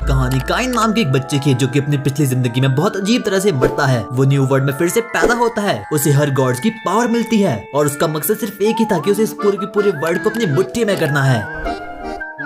कहानी काइन नाम के एक बच्चे की है जो कि अपनी पिछली जिंदगी में बहुत अजीब तरह से मरता है। वो न्यू वर्ल्ड में फिर से पैदा होता है, उसे हर गॉड्स की पावर मिलती है और उसका मकसद सिर्फ एक ही था कि उसे इस पूरे के पूरे वर्ल्ड को अपनी मुट्ठी में करना है।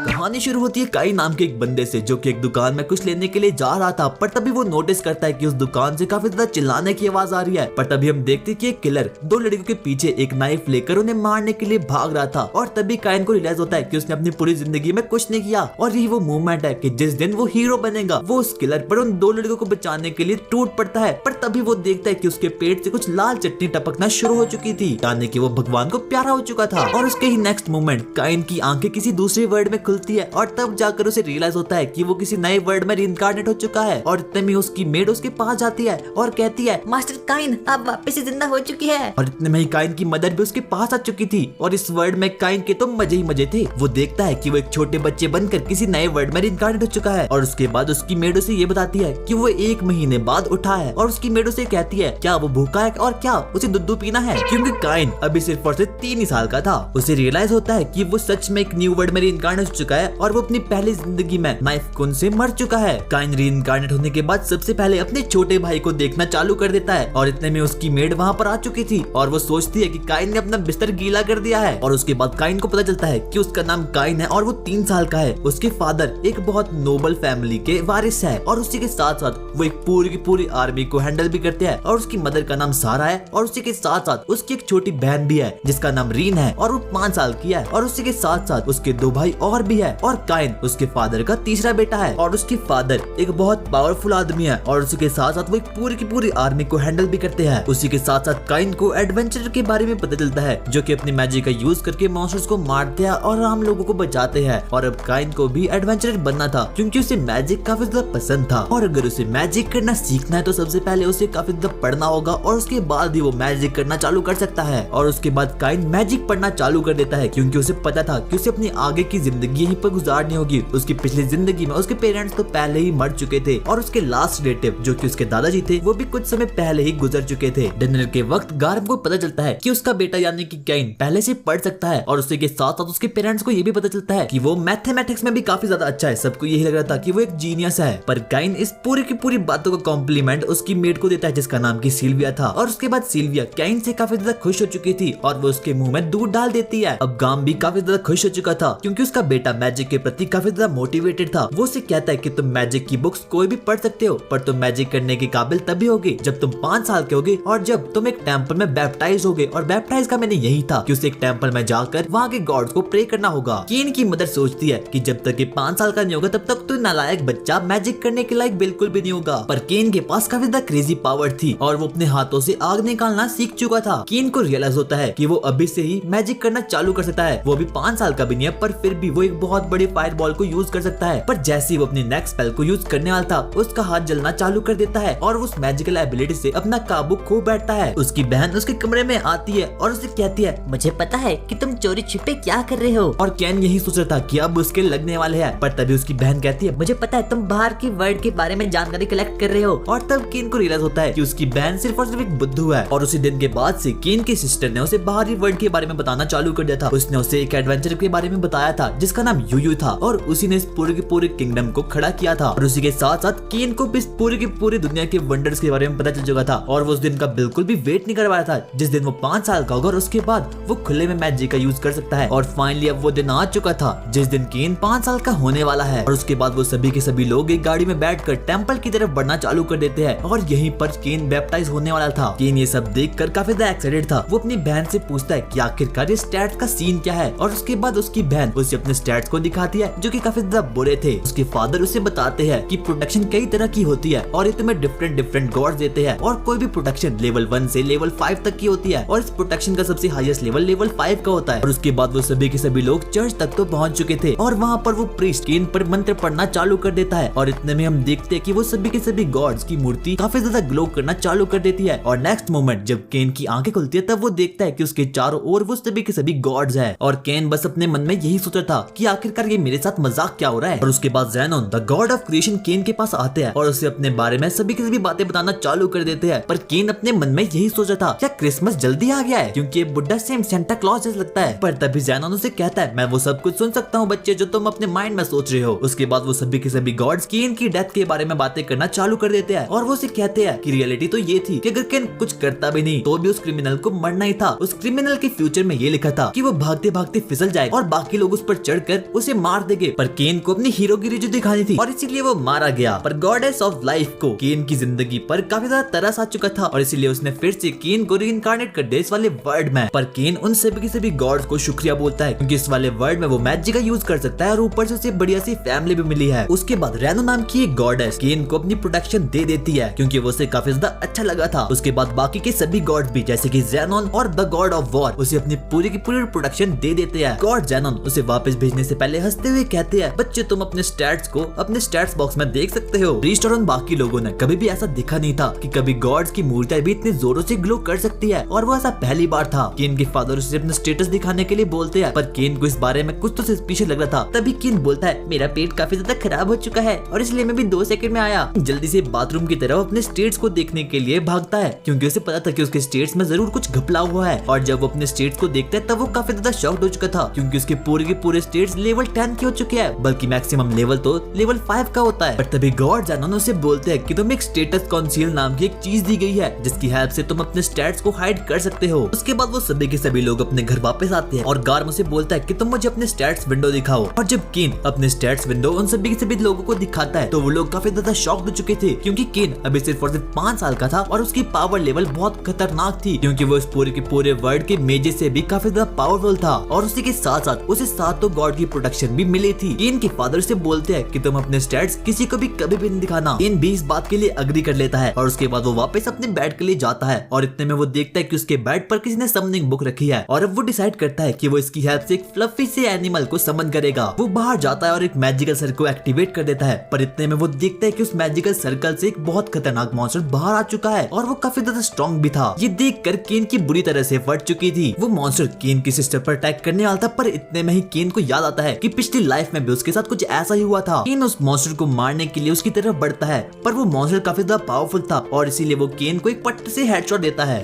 कहानी शुरू होती है काई नाम के एक बंदे से जो कि एक दुकान में कुछ लेने के लिए जा रहा था, पर तभी वो नोटिस करता है कि उस दुकान से काफी ज्यादा चिल्लाने की आवाज आ रही है। पर तभी हम देखते हैं कि एक किलर दो लड़कियों के पीछे एक नाइफ लेकर उन्हें मारने के लिए भाग रहा था और तभी काइन को रियलाइज होता है कि उसने अपनी पूरी जिंदगी में कुछ नहीं किया और यही वो मूवमेंट है कि जिस दिन वो हीरो बनेगा। वो उस किलर पर उन दो लड़कियों को बचाने के लिए टूट पड़ता है, पर तभी वो देखता है कि उसके पेट से कुछ लाल चटनी टपकना शुरू हो चुकी थी, यानी कि वो भगवान को प्यारा हो चुका था। और उसके ही नेक्स्ट मोमेंट काइन की आंखें किसी दूसरे वर्ल्ड में खुलती है और तब जाकर उसे रियलाइज होता है कि वो किसी नए वर्ल्ड में रीइंकार्नेट हो चुका है। और इतने में उसकी मेड उसके पास जाती है और कहती है, मास्टर काइन आप वापस से जिंदा हो चुकी है। और इतने में ही काइन की मदर भी उसके पास आ चुकी थी और इस वर्ल्ड में काइन के तो मजे ही मजे थे। वो देखता है कि वो एक छोटे बच्चे बनकर किसी नए वर्ल्ड में रीइंकार्नेट हो चुका है और उसके बाद उसकी मेड उसे ये बताती है कि वो 1 महीने बाद उठा है और उसकी मेड उसे कहती है क्या वो भूखा है और क्या उसे दूध पीना है, क्योंकि काइन अभी सिर्फ और सिर्फ 3 ही साल का था। उसे रियलाइज होता है कि वो सच में एक न्यू वर्ल्ड में रीइंकार्नेट हो चुका है और वो अपनी पहली जिंदगी में नाइफ गन से मर चुका है। काइन रीइंकार्नेट होने के बाद सबसे पहले अपने छोटे भाई को देखना चालू कर देता है और इतने में उसकी मेड वहाँ पर आ चुकी थी और वो सोचती है कि काइन ने अपना बिस्तर गीला कर दिया है। और उसके बाद काइन को पता चलता है कि उसका नाम काइन है और वो 3 साल का है। उसके फादर एक बहुत नोबल फैमिली के वारिस है और उसी के साथ साथ वो एक पूरी की पूरी आर्मी को हैंडल भी करते हैं। और उसकी मदर का नाम सारा है और उसी के साथ साथ उसकी एक छोटी बहन भी है जिसका नाम रीन है और वो 5 साल की है। और उसी के साथ साथ उसके 2 भाई और भी है और काइन उसके फादर का तीसरा बेटा है। और उसकी फादर एक बहुत पावरफुल आदमी है और उसी के साथ साथ वो एक पूरी की पूरी आर्मी को हैंडल भी करते हैं। उसी के साथ साथ काइन को एडवेंचर के बारे में पता चलता है जो कि अपनी मैजिक का यूज करके मॉन्स्टर्स को मारते हैं और आम लोगों को बचाते हैं। और अब काइन को भी एडवेंचरर बनना था क्योंकि उसे मैजिक काफी ज्यादा पसंद था और अगर उसे मैजिक करना सीखना है तो सबसे पहले उसे काफी ज्यादा पढ़ना होगा और उसके बाद ही वो मैजिक करना चालू कर सकता है। और उसके बाद काइन मैजिक पढ़ना चालू कर देता है क्योंकि उसे पता था कि उसे अपनी आगे की जिंदगी यहीं पर गुजारनी होगी। उसकी पिछली जिंदगी में उसके पेरेंट्स तो पहले ही मर चुके थे और उसके लास्ट रिलेटिव जो कि उसके दादाजी थे वो भी कुछ समय पहले ही गुजर चुके थे। डिनर के वक्त गार्म को पता चलता है कि उसका बेटा यानी कि काइन पहले से पढ़ सकता है और उसी के साथ साथ उसके पेरेंट्स को ये भी पता चलता है कि वो मैथमेटिक्स में भी काफी ज्यादा अच्छा है। सबको यही लग रहा था कि वो एक जीनियस है, पर काइन इस पूरी की पूरी बातों का कॉम्प्लीमेंट उसकी मेड को देता है जिसका नाम की सिल्विया था। और उसके बाद सिल्विया काइन से काफी ज्यादा खुश हो चुकी थी और वो उसके मुंह में दूध डाल देती है। अब गाम भी काफी ज्यादा खुश हो चुका था क्योंकि उसका बेटा मैजिक के प्रति काफी ज्यादा मोटिवेटेड था। वो उसे कहता है कि तुम मैजिक की बुक्स कोई भी पढ़ सकते हो पर तुम मैजिक करने के काबिल तभी होगे जब तुम 5 साल के होगे और जब तुम एक टेंपल में बैप्टाइज होगे। और बैप्टाइज का मैंने यही था कि उसे एक टेंपल में जाकर वहाँ के गॉड्स को प्रे करना होगा। केन की मदर सोचती है कि जब तक ये 5 साल का नहीं होगा तब तक तो नालायक बच्चा मैजिक करने के लायक बिल्कुल भी नहीं होगा। पर केन के पास काफी ज्यादा क्रेजी पावर थी और वो अपने हाथों से आग निकालना सीख चुका था। केन को रियलाइज होता है कि वो अभी से ही मैजिक करना चालू कर सकता है। वो अभी 5 साल का भी नहीं है पर फिर भी वो एक बहुत बड़ी फायर बॉल को यूज कर सकता है। पर जैसे ही वो अपनी नेक्स्ट स्पेल को यूज करने वाला था उसका हाथ जलना चालू कर देता है और उस मैजिकल एबिलिटी से अपना काबू खो बैठता है। उसकी बहन उसके कमरे में आती है और उसे कहती है, मुझे पता है कि तुम चोरी छिपे क्या कर रहे हो। और कैन यही सोच रहा था कि अब उसके लगने वाले हैं, पर तभी उसकी बहन कहती है, मुझे पता है तुम बाहर की वर्ल्ड के बारे में जानकारी कलेक्ट कर रहे हो। और तब केन को रियलाइज होता है कि उसकी बहन सिर्फ और सिर्फ एक बुद्धू है। और उसी दिन के बाद से केन की सिस्टर ने उसे बाहरी वर्ल्ड के बारे में बताना चालू कर दिया था। उसने उसे एक एडवेंचर के बारे में बताया था जिसका नाम यूयू था और उसी ने इस पूरे के पूरे किंगडम को खड़ा किया था। और उसी के साथ साथ केन को इस पूरी की पूरी दुनिया के वंडर्स के बारे में पता चल चुका था और वो उस दिन का बिल्कुल भी वेट नहीं कर पाया था जिस दिन वो 5 साल का होगा और उसके बाद वो खुले में मैजिक का यूज कर सकता है। और फाइनली अब वो दिन आ चुका था जिस दिन केन 5 साल का होने वाला है। और उसके बाद वो सभी के सभी लोग एक गाड़ी में बैठकर टेंपल की तरफ बढ़ना चालू कर देते हैं और यहीं पर केन बैप्टाइज होने वाला था। केन ये सब देखकर काफी ज्यादा एक्साइटेड था। वो अपनी बहन से पूछता है कि आखिरकार ये स्टैट्स का सीन क्या है और उसके बाद उसकी बहन उसे अपने स्टैट्स को दिखाती है जो कि काफी ज्यादा बुरे थे। उसके फादर उसे बताते हैं कि प्रोटेक्शन कई तरह की होती है और ये तुम्हें डिफरेंट गॉड्स देते हैं और कोई भी प्रोटेक्शन लेवल 1 से लेवल 5 तक की होती है और इस प्रोटेक्शन का सबसे हाईएस्ट लेवल 5 का होता है। और उसके बाद वो सभी के सभी लोग चर्च तक तो पहुंच चुके थे और वहाँ पर वो प्रीस्ट केन पर मंत्र पढ़ना चालू कर देता है और इतने में हम देखते हैं कि वो सभी के सभी गॉड्स की मूर्ति काफी ज्यादा ग्लो करना चालू कर देती है। और नेक्स्ट मोमेंट जब केन की आंखें खुलती है तब वो देखता है कि उसके चारों ओर वो सभी के सभी गॉड्स है। और केन बस अपने मन में यही सोच रहा था कि आखिरकार ये मेरे साथ मजाक क्या हो रहा है। और उसके बाद ज़ेनोन द गॉड ऑफ क्रिएशन केन के पास आते हैं और उसे अपने बारे में सभी की सभी बातें बताना चालू कर देते हैं। पर केन अपने मन में यही सोचा था, क्या क्रिसमस जल्दी आ गया है, क्योंकि ये बुड्ढा सेम सेंटा क्लॉज जैसा लगता है। पर तभी ज़ेनोन उसे कहता है, मैं वो सब कुछ सुन सकता हूँ बच्चे जो तुम अपने माइंड में सोच रहे हो। उसके बाद वो सभी के सभी गॉड्स केन की डेथ के बारे में बातें करना चालू कर देते हैं और वो उसे कहते हैं कि रियलिटी तो ये थी कि अगर केन कुछ करता भी नहीं तो भी उस क्रिमिनल को मरना ही था। उस क्रिमिनल के फ्यूचर में ये लिखा था कि वो भागते भागते फिसल जाए और बाकी लोग उस पर चढ़कर उसे मार देंगे। पर केन को अपनी हीरोगिरी जो दिखानी थी और इसीलिए वो मारा गया। पर गॉडेस ऑफ लाइफ को केन की जिंदगी पर काफी ज्यादा तरस आ चुका था और इसीलिए उसने फिर से केन को रीइंकार्नेट कर दिया इस वाले वर्ल्ड में। पर केन उन सभी के सभी गॉड्स को शुक्रिया बोलता है क्योंकि इस वाले वर्ल्ड में वो मैजिक का यूज कर सकता है और ऊपर से उसे बढ़िया सी फैमिली भी मिली है। उसके बाद रेनो नाम की एक गॉडेस केन को अपनी प्रोटेक्शन दे देती है क्योंकि वो उसे काफी ज्यादा अच्छा लगा था। उसके बाद बाकी के सभी गॉड्स भी जैसे कि ज़ेनोन और द गॉड ऑफ वॉर उसे अपनी पूरी की पूरी प्रोटेक्शन दे देते हैं। गॉड ज़ेनोन उसे वापस भेजने से पहले हंसते हुए कहते हैं, बच्चे तुम अपने स्टैट्स को अपने स्टैट्स बॉक्स में देख सकते हो। रीस्ट और उन बाकी लोगों ने कभी भी ऐसा देखा नहीं था कि कभी गॉड्स की मूर्तियां भी इतने जोरों से ग्लो कर सकती है और वो ऐसा पहली बार था। केन के फादर उसे अपना स्टेटस दिखाने के लिए बोलते हैं पर केन को इस बारे में कुछ तो सस्पिशियस लग रहा था। तभी केन बोलता है, मेरा पेट काफी ज्यादा खराब हो चुका है और इसलिए मैं भी 2 सेकंड में आया। जल्दी से बाथरूम की तरफ अपने स्टेट्स को देखने के लिए भागता है क्योंकि उसे पता था कि उसके स्टेट्स में जरूर कुछ घपला हुआ है। और जब वो अपने स्टेट्स को देखता है तब वो काफी ज्यादा शॉक्ड हो चुका था क्योंकि उसके पूरे के पूरे स्टेट्स लेवल 10 के हो चुके हैं, बल्कि मैक्सिमम लेवल तो लेवल 5 का होता है। पर तभी गॉड ज़ेनोन उसे बोलते हैं कि तुम एक स्टेटस काउंसिल नाम की एक चीज दी गई है जिसकी हेल्प से तुम अपने स्टेट्स को हाइड कर सकते हो। उसके बाद वो सभी के सभी लोग अपने घर वापस आते हैं और गार्म उसे बोलता है कि तुम मुझे अपने स्टेट्स विंडो दिखाओ। और जब केन अपने स्टेट्स विंडो उन सभी के सभी लोगों को दिखाता है तो वो लोग काफी ज्यादा शॉक्ड हो चुके थे क्योंकि केन अभी सिर्फ और सिर्फ 5 साल का था और उसकी पावर लेवल बहुत खतरनाक थी क्योंकि वो इस पूरे के पूरे वर्ल्ड के मेजे से भी काफी ज्यादा पावरफुल था और उसी के साथ साथ उसे 7 गॉड की प्रोटेक्शन भी मिली थी। केन के फादर से बोलते हैं कि तुम अपने स्टैट्स किसी को भी कभी भी नहीं दिखाना। केन भी इस बात के लिए अग्री कर लेता है और उसके बाद वो वापस अपने बेड के लिए जाता है और इतने में वो देखता है कि उसके बेड पर किसी ने समनिंग बुक रखी है और अब वो डिसाइड करता है कि वो इसकी हेल्प से एक फ्लफी से एनिमल को समन करेगा। वो बाहर जाता है और एक मैजिकल सर्कल को एक्टिवेट कर देता है पर इतने में वो देखता है कि उस मैजिकल सर्कल से एक बहुत खतरनाक मॉन्स्टर बाहर आ चुका है और वो काफी ज्यादा स्ट्रॉन्ग भी था। ये देखकर केन की बुरी तरह से फट चुकी थी। वो मॉन्स्टर केन की सिस्टर पर अटैक करने वाला था पर इतने में ही केन को याद आता है कि पिछली लाइफ में भी उसके साथ कुछ ऐसा ही हुआ था। केन उस मॉन्स्टर को मारने के लिए उसकी तरफ बढ़ता है पर वो मॉन्स्टर काफी ज्यादा पावरफुल था और इसीलिए वो केन को एक पट्टे से हेडशॉट देता है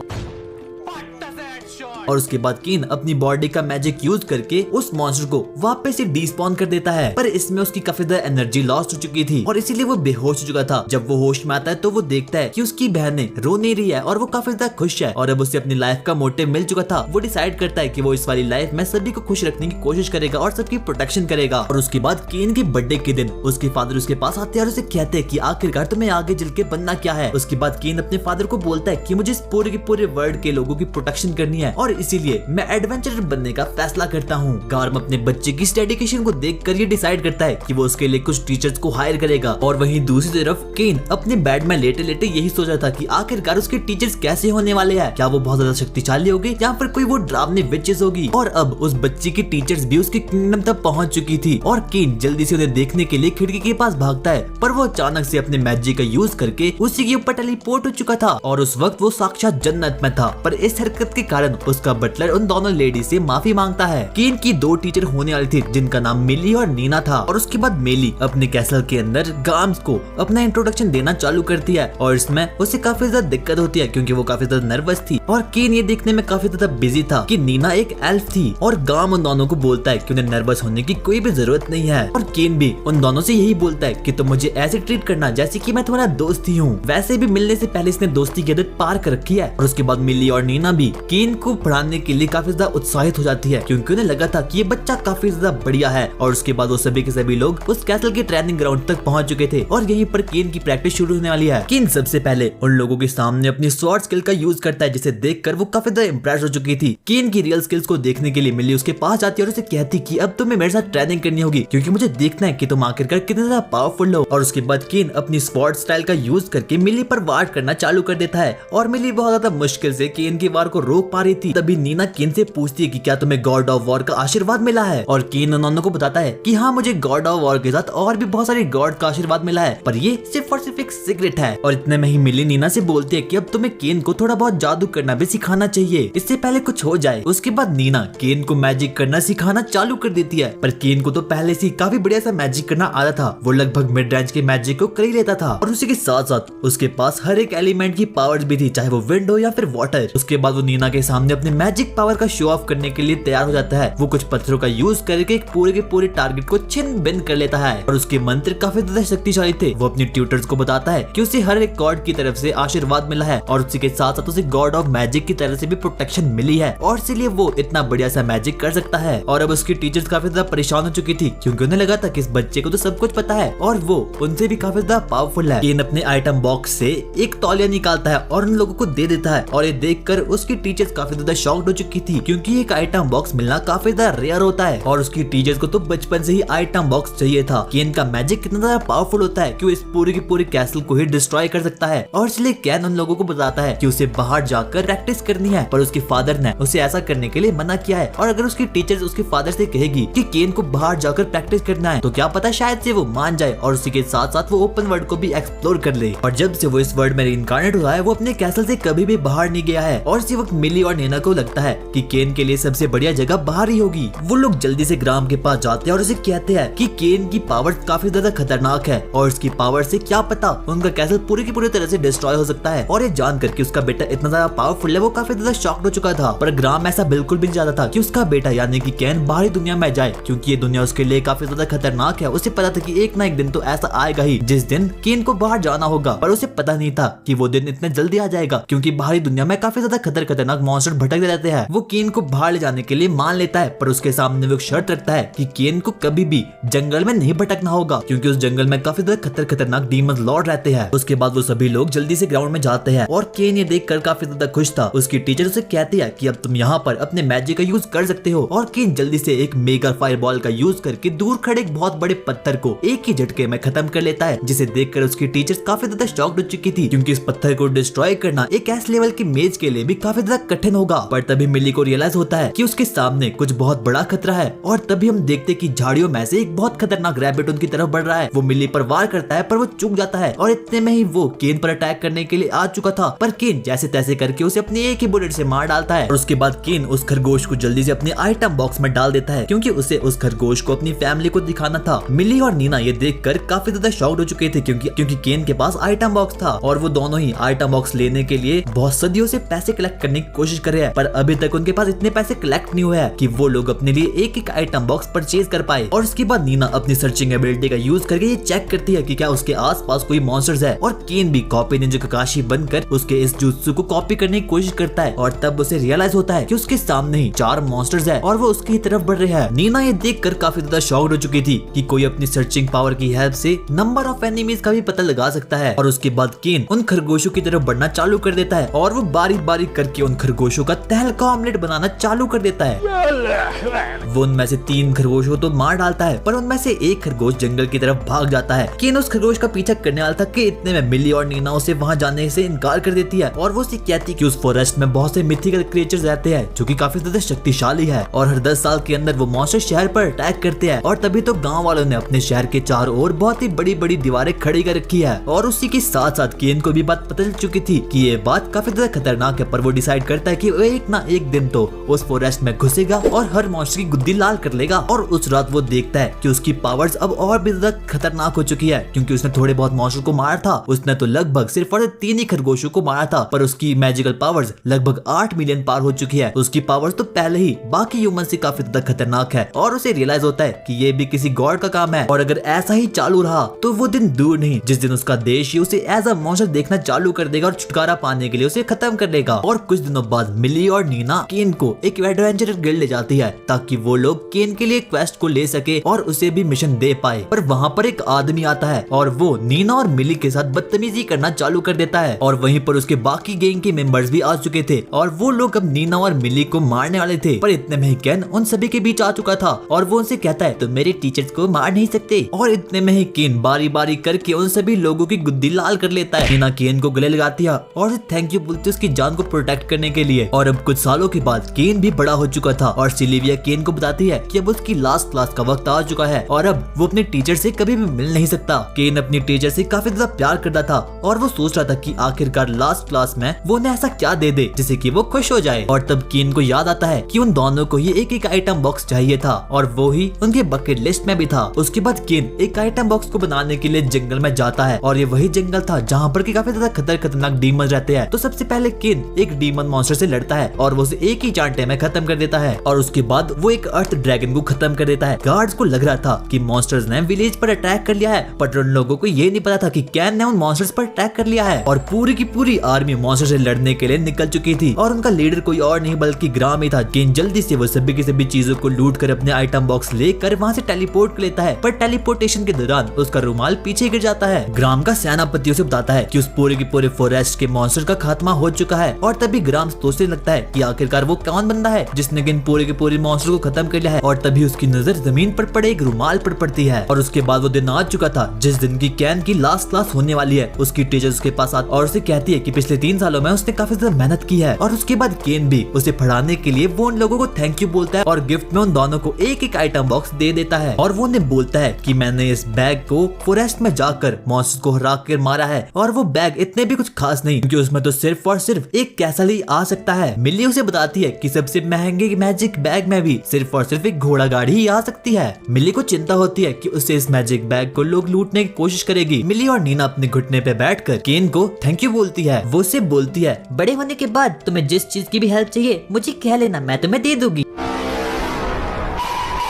और उसके बाद केन अपनी बॉडी का मैजिक यूज करके उस मॉन्स्टर को वापस से डिस्पॉन कर देता है। पर इसमें उसकी काफी ज्यादा एनर्जी लॉस्ट हो चुकी थी और इसीलिए वो बेहोश हो चुका था। जब वो होश में आता है तो वो देखता है कि उसकी बहनें रो नहीं रही है और वो काफी ज्यादा खुश है और अब उसे अपनी लाइफ का मोटिव मिल चुका था। वो डिसाइड करता है कि वो इस वाली लाइफ में सभी को खुश रखने की कोशिश करेगा और सबकी प्रोटेक्शन करेगा। और उसके बाद केन के बर्थडे के दिन उसके फादर उसके पास आते हैं और उसे कहते हैं कि आखिरकार तुम्हें आगे चल के बनना क्या है। उसके बाद केन अपने फादर को बोलता है कि मुझे इस पूरे के पूरे वर्ल्ड के लोगों की प्रोटेक्शन करनी है और इसीलिए मैं एडवेंचरर बनने का फैसला करता हूँ। गार्म अपने बच्चे की डेडिकेशन को देखकर ये डिसाइड करता है कि वो उसके लिए कुछ टीचर्स को हायर करेगा। और वहीं दूसरी तरफ केन अपने बेड में लेटे लेटे यही सोच रहा था कि आखिरकार उसके टीचर्स कैसे होने वाले हैं, क्या वो बहुत ज्यादा शक्तिशाली होगी या फिर कोई वो डरावनी विचेस होगी। और अब उस बच्चे की टीचर्स भी उसके किंगडम तक पहुंच चुकी थी और केन जल्दी से उन्हें देखने के लिए खिड़की के पास भागता है पर वो अचानक से अपने मैजिक का यूज करके उसी के ऊपर टेलीपोर्ट हो चुका था और उस वक्त वो साक्षात जन्नत में था। पर इस हरकत के कारण उसका बटलर उन दोनों लेडी से माफी मांगता है। केन की 2 टीचर होने वाली थी जिनका नाम मिली और नीना था और उसके बाद मिली अपने कैसल के अंदर गार्म्स को अपना इंट्रोडक्शन देना चालू करती है और इसमें उसे काफी ज्यादा दिक्कत होती है क्योंकि वो काफी ज्यादा नर्वस थी और केन ये देखने में काफी ज्यादा बिजी था कि नीना एक एल्फ थी और गार्म उन दोनों को बोलता है कि उन्हें नर्वस होने की कोई भी जरूरत नहीं है और केन भी उन दोनों से यही बोलता है कि तुम मुझे ऐसे ट्रीट करना जैसे कि मैं तुम्हारा दोस्त ही हूँ। वैसे भी मिलने से पहले इसने दोस्ती की आदत पार कर रखी है। और उसके बाद मिली और नीना भी केन को पढ़ाने के लिए काफी ज्यादा उत्साहित हो जाती है क्योंकि उन्हें लगा था कि ये बच्चा काफी ज्यादा बढ़िया है। और उसके बाद वो सभी के सभी लोग उस कैसल के ट्रेनिंग ग्राउंड तक पहुंच चुके थे और यहीं पर केन की प्रैक्टिस शुरू होने वाली है। केन सबसे पहले उन लोगों के सामने अपनी स्वॉर्ड स्किल का यूज करता है जिसे देखकर वो काफी ज्यादा इंप्रेस हो चुकी थी। केन की रियल स्किल्स को देखने के लिए मिली उसके पास जाती है और उसे कहती कि अब तुम्हें मेरे साथ ट्रेनिंग करनी होगी क्योंकि मुझे देखना है कि तुम आखिरकार कितने ज्यादा पावरफुल हो। और उसके बाद केन अपनी स्वॉर्ड स्टाइल का यूज करके मिली पर वार करना चालू कर देता है और मिली बहुत ज्यादा मुश्किल से केन की वार को रोक पा रही थी। तभी नीना केन से पूछती है कि क्या तुम्हें गॉड ऑफ वॉर का आशीर्वाद मिला है और केन उन को बताता है कि हाँ मुझे गॉड ऑफ वॉर के साथ और भी बहुत सारे गॉड का आशीर्वाद मिला है पर ये सिर्फ और सिर्फ एक सीक्रेट है। और इतने में ही मिली नीना से बोलती है कि अब तुम्हें केन को थोड़ा बहुत जादू करना भी सिखाना चाहिए, इससे पहले कुछ हो जाए। उसके बाद नीना केन को मैजिक करना सिखाना चालू कर देती है, पर केन को तो पहले से काफी बढ़िया सा मैजिक करना आता था। वो लगभग मिड रेंज के मैजिक को कर ही लेता था और उसी के साथ साथ उसके पास हर एक एलिमेंट की पावर्स भी थी, चाहे वो विंड हो या फिर वाटर। उसके बाद वो नीना के सामने अपने मैजिक पावर का शो ऑफ करने के लिए तैयार हो जाता है। वो कुछ पत्थरों का यूज करके एक पूरे के पूरे टारगेट को छिन भिन्न कर लेता है और उसके मंत्र काफी ज्यादा शक्तिशाली थे। वो अपने ट्यूटर्स को बताता है कि उसे हर एक गॉड की तरफ से आशीर्वाद मिला है और उसी के साथ साथ उसे गॉड ऑफ मैजिक की तरफ से भी प्रोटेक्शन मिली है और इसलिए वो इतना बढ़िया सा मैजिक कर सकता है। और अब उसकी टीचर्स काफी ज्यादा परेशान हो चुकी थी क्योंकि उन्हें लगा था कि इस बच्चे को तो सब कुछ पता है और वो उनसे भी काफी ज्यादा पावरफुल है। केन अपने आइटम बॉक्स से एक तौलिया निकालता है और उन लोगों को दे देता है और ये देखकर उसकी टीचर्स काफी ज्यादा शॉक्ड हो चुकी थी क्योंकि एक आइटम बॉक्स मिलना काफी ज्यादा रेयर होता है और उसकी टीचर्स को तो बचपन से ही आइटम बॉक्स चाहिए था। केन का मैजिक कितना ज्यादा पावरफुल होता है कि वो इस पूरे के पूरे कैसल को ही डिस्ट्रॉय कर सकता है और इसलिए केन उन लोगों को बताता है कि उसे बाहर जाकर प्रैक्टिस करनी है, पर उसके फादर ने उसे ऐसा करने के लिए मना किया है। और अगर उसकी टीचर्स उसके फादर से कहेगी कि केन को बाहर जाकर प्रैक्टिस करना है तो क्या पता शायद से वो मान जाए और उसी के साथ साथ वो ओपन वर्ल्ड को भी एक्सप्लोर कर ले। और जब से वो इस वर्ल्ड में रिइंकार्नेट हुआ है वो अपने कैसल से कभी भी बाहर नहीं गया है और इसी वक्त मिली और नैना को लगता है कि केन के लिए सबसे बढ़िया जगह बाहर ही होगी। वो लोग जल्दी से ग्राम के पास जाते हैं और उसे कहते हैं कि केन की पावर काफी ज्यादा खतरनाक है और उसकी पावर से क्या पता उनका कैसल पूरी की पूरी तरह से डिस्ट्रॉय हो सकता है। और ये जानकर कि उसका बेटा इतना ज्यादा पावरफुल है वो काफी ज्यादा शॉक्ड हो चुका था, पर ग्राम ऐसा बिल्कुल भी नहीं चाहता था कि उसका बेटा यानी कि केन बाहरी दुनिया में जाए क्योंकि ये दुनिया उसके लिए काफी ज्यादा खतरनाक है। उसे पता था कि एक ना एक दिन तो ऐसा आएगा ही जिस दिन केन को बाहर जाना होगा, पर उसे पता नहीं था कि वो दिन इतने जल्दी आ जाएगा क्योंकि बाहरी दुनिया में काफी ज्यादा खतरनाक मॉन्स्टर भटकते रहते हैं। वो केन को बाहर ले जाने के लिए मान लेता है, पर उसके सामने वो एक शर्त रखता है कि केन को कभी भी जंगल में नहीं भटकना होगा क्योंकि उस जंगल में काफी ज्यादा खतरनाक डीमंस लॉर्ड रहते हैं। उसके बाद वो सभी लोग जल्दी से ग्राउंड में जाते हैं और केन ये देखकर काफी ज्यादा खुश था। उसकी टीचर उसे कहती है कि अब तुम यहाँ पर अपने मैजिक का यूज कर सकते हो और केन जल्दी से एक मेगा फायरबॉल का यूज करके दूर खड़े एक बहुत बड़े पत्थर को एक ही झटके में खत्म कर लेता है, जिसे देखकर उसकी टीचर्स काफी ज्यादा शॉक्ड हो चुकी थी क्योंकि इस पत्थर को डिस्ट्रॉय करना एक ऐसे लेवल की मेज के लिए भी काफी ज्यादा कठिन होगा। पर तभी मिली को रियलाइज होता है कि उसके सामने कुछ बहुत बड़ा खतरा है और तभी हम देखते कि झाड़ियों में से एक बहुत खतरनाक रैबिट उनकी तरफ बढ़ रहा है। वो मिली पर वार करता है पर वो चूक जाता है और इतने में ही वो केन पर अटैक करने के लिए आ चुका था, पर केन जैसे तैसे करके उसे अपने एक ही बुलेट से मार डालता है। और उसके बाद केन उस खरगोश को जल्दी से अपने आइटम बॉक्स में डाल देता है क्योंकि उसे उस खरगोश को अपनी फैमिली को दिखाना था। मिली और नीना ये देखकर काफी ज्यादा शॉक्ड हो चुके थे क्योंकि केन के पास आइटम बॉक्स था और वो दोनों ही आइटम बॉक्स लेने के लिए बहुत सदियों से पैसे कलेक्ट करने की कोशिश कर रहे हैं, पर अभी तक उनके पास इतने पैसे कलेक्ट नहीं हुए हैं कि वो लोग अपने लिए एक एक आइटम बॉक्स परचेज कर पाए। और उसके बाद नीना अपनी सर्चिंग एबिलिटी का यूज करके ये चेक करती है कि क्या उसके आसपास कोई मॉन्स्टर्स है और केन भी कॉपी निंजा ककाशी बनकर उसके इस जुत्सु को कॉपी करने की कोशिश करता है और तब उसे रियलाइज होता है कि उसके सामने ही 4 मॉन्स्टर्स है और वो उसकी तरफ बढ़ रहे हैं। नीना ये देखकर काफी ज्यादा शॉक्ड हो चुकी थी कि कोई अपनी सर्चिंग पावर की हेल्प से नंबर ऑफ एनिमीज का भी पता लगा सकता है। और उसके बाद केन उन खरगोशों की तरफ बढ़ना चालू कर देता है और वो बारी बारी करके उन खरगोशों का तहलका ऑमलेट बनाना चालू कर देता है। वो उनमें से 3 खरगोशों को तो मार डालता है, पर उनमें से एक खरगोश जंगल की तरफ भाग जाता है। केन उस खरगोश का पीछा करने वाला था कि इतने में मिली और नीना उसे वहां जाने से इनकार कर देती है और वो उसे कहती कि उस फॉरेस्ट में बहुत से मिथिकल क्रिएचर्स रहते हैं जो कि काफी ज्यादा शक्तिशाली है और हर 10 साल के अंदर वो मॉन्स्टर शहर पर अटैक करते हैं। और तभी तो गांव वालों ने अपने शहर के चारों ओर बहुत ही बड़ी बड़ी दीवारें खड़ी कर रखी है। और उसी के साथ साथ केन को भी बात पता चल चुकी थी कि ये बात काफी ज्यादा खतरनाक है, पर वो डिसाइड करता है कि वो एक ना एक दिन तो उस फॉरेस्ट में घुसेगा और हर मॉन्स्टर की गुद्दी लाल कर लेगा। और उस रात वो देखता है कि उसकी पावर्स अब और भी ज्यादा खतरनाक हो चुकी है क्योंकि उसने थोड़े बहुत मॉन्स्टर को मारा था। उसने तो लगभग सिर्फ 3 ही खरगोशों को मारा था, पर उसकी मैजिकल पावर्स लगभग 8 मिलियन पार हो चुकी है। उसकी पावर्स तो पहले ही बाकी ह्यूमन से काफी ज्यादा खतरनाक है और उसे रियलाइज होता है कि ये भी किसी गॉड का काम है और अगर ऐसा ही चालू रहा तो वो दिन दूर नहीं जिस दिन उसका देश ही उसे एज अ मॉन्स्टर देखना चालू कर देगा और छुटकारा पाने के लिए उसे खत्म कर देगा। और कुछ दिनों बाद मिली और नीना केन को एक एडवेंचरर गिल्ड ले जाती है ताकि वो लोग केन के लिए क्वेस्ट को ले सके और उसे भी मिशन दे पाए। पर वहाँ पर एक आदमी आता है और वो नीना और मिली के साथ बदतमीजी करना चालू कर देता है और वहीं पर उसके बाकी गैंग के मेंबर्स भी आ चुके थे और वो लोग अब नीना और मिली को मारने वाले थे। पर इतने में ही केन उन सभी के बीच आ चुका था और वो उनसे कहता है तुम मेरे टीचर्स को मार नहीं सकते। और इतने में ही केन बारी बारी करके उन सभी लोगों की गुद्दी लाल कर लेता है। नीना केन को गले लगाती है और थैंक यू बोलती है उसकी जान को प्रोटेक्ट करने के लिए। और अब कुछ सालों के बाद केन भी बड़ा हो चुका था और सिल्विया केन को बताती है कि अब उसकी लास्ट क्लास का वक्त आ चुका है और अब वो अपने टीचर से कभी भी मिल नहीं सकता। केन अपनी टीचर से काफी ज्यादा प्यार करता था और वो सोच रहा था कि आखिरकार लास्ट क्लास में वो उन्हें ऐसा क्या दे दे जिससे कि वो खुश हो जाए। और तब केन को याद आता है कि उन दोनों को ही एक एक आइटम बॉक्स चाहिए था और वो ही उनके बकेट लिस्ट में भी था। उसके बाद केन एक आइटम बॉक्स को बनाने के लिए जंगल में जाता है और ये वही जंगल था जहाँ पर काफी ज्यादा खतरनाक डीमन रहते हैं। तो सबसे पहले केन एक डीमन मॉन्स्टर से लड़ता है और वो उसे एक ही चांटे में खत्म कर देता है और उसके बाद वो एक अर्थ ड्रैगन को खत्म कर देता है। गार्ड्स को लग रहा था कि मॉन्स्टर्स ने विलेज पर अटैक कर लिया है, पर उन लोगों को ये नहीं पता था कि कैन ने उन मॉन्स्टर्स पर अटैक कर लिया है और पूरी की पूरी आर्मी मॉन्स्टर से लड़ने के लिए निकल चुकी थी और उनका लीडर कोई और नहीं बल्कि ग्राम ही था। केन जल्दी से वो सभी की सभी चीजों को लूट कर अपने आइटम बॉक्स लेकर वहाँ से टेलीपोर्ट कर लेता है, पर टेलीपोर्टेशन के दौरान उसका रुमाल पीछे गिर जाता है। ग्राम का सेनापति उसे बताता है कि उस पूरे के पूरे फॉरेस्ट के मॉन्स्टर का खात्मा हो चुका है और तभी ग्राम सोचने लगता है कि आखिरकार वो कौन बंदा है जिसने इन पूरे के पूरे मॉन्स्टर को खत्म कर लिया है। और तभी उसकी नजर जमीन पर पड़े एक रुमाल पर पड़ती है और उसके बाद वो दिन आ चुका था जिस दिन की कैन की लास्ट क्लास होने वाली है। उसकी टीचर उसके पास आती और उसे कहती है कि पिछले 3 सालों में उसने काफी ज्यादा मेहनत की है और उसके बाद केन भी उसे पढ़ाने के लिए वो उन लोगों को थैंक यू बोलता है और गिफ्ट में उन दोनों को एक एक आइटम बॉक्स दे देता है और वो उन्हें बोलता है कि मैंने इस बैग को फॉरेस्ट में जाकर मॉन्स्टर को हरा कर मारा है और वो बैग इतने भी कुछ खास नहीं क्योंकि उसमें तो सिर्फ और सिर्फ एक कैसल ही आ सकता है। मिली उसे बताती है कि सबसे महंगे मैजिक बैग में भी सिर्फ और सिर्फ एक घोड़ा गाड़ी ही आ सकती है। मिली को चिंता होती है कि उससे इस मैजिक बैग को लोग लूटने की कोशिश करेगी। मिली और नीना अपने घुटने पे बैठकर केन को थैंक यू बोलती है। वो उसे बोलती है बड़े होने के बाद तुम्हें जिस चीज की भी हेल्प चाहिए मुझे कह लेना, मैं तुम्हें दे दूंगी।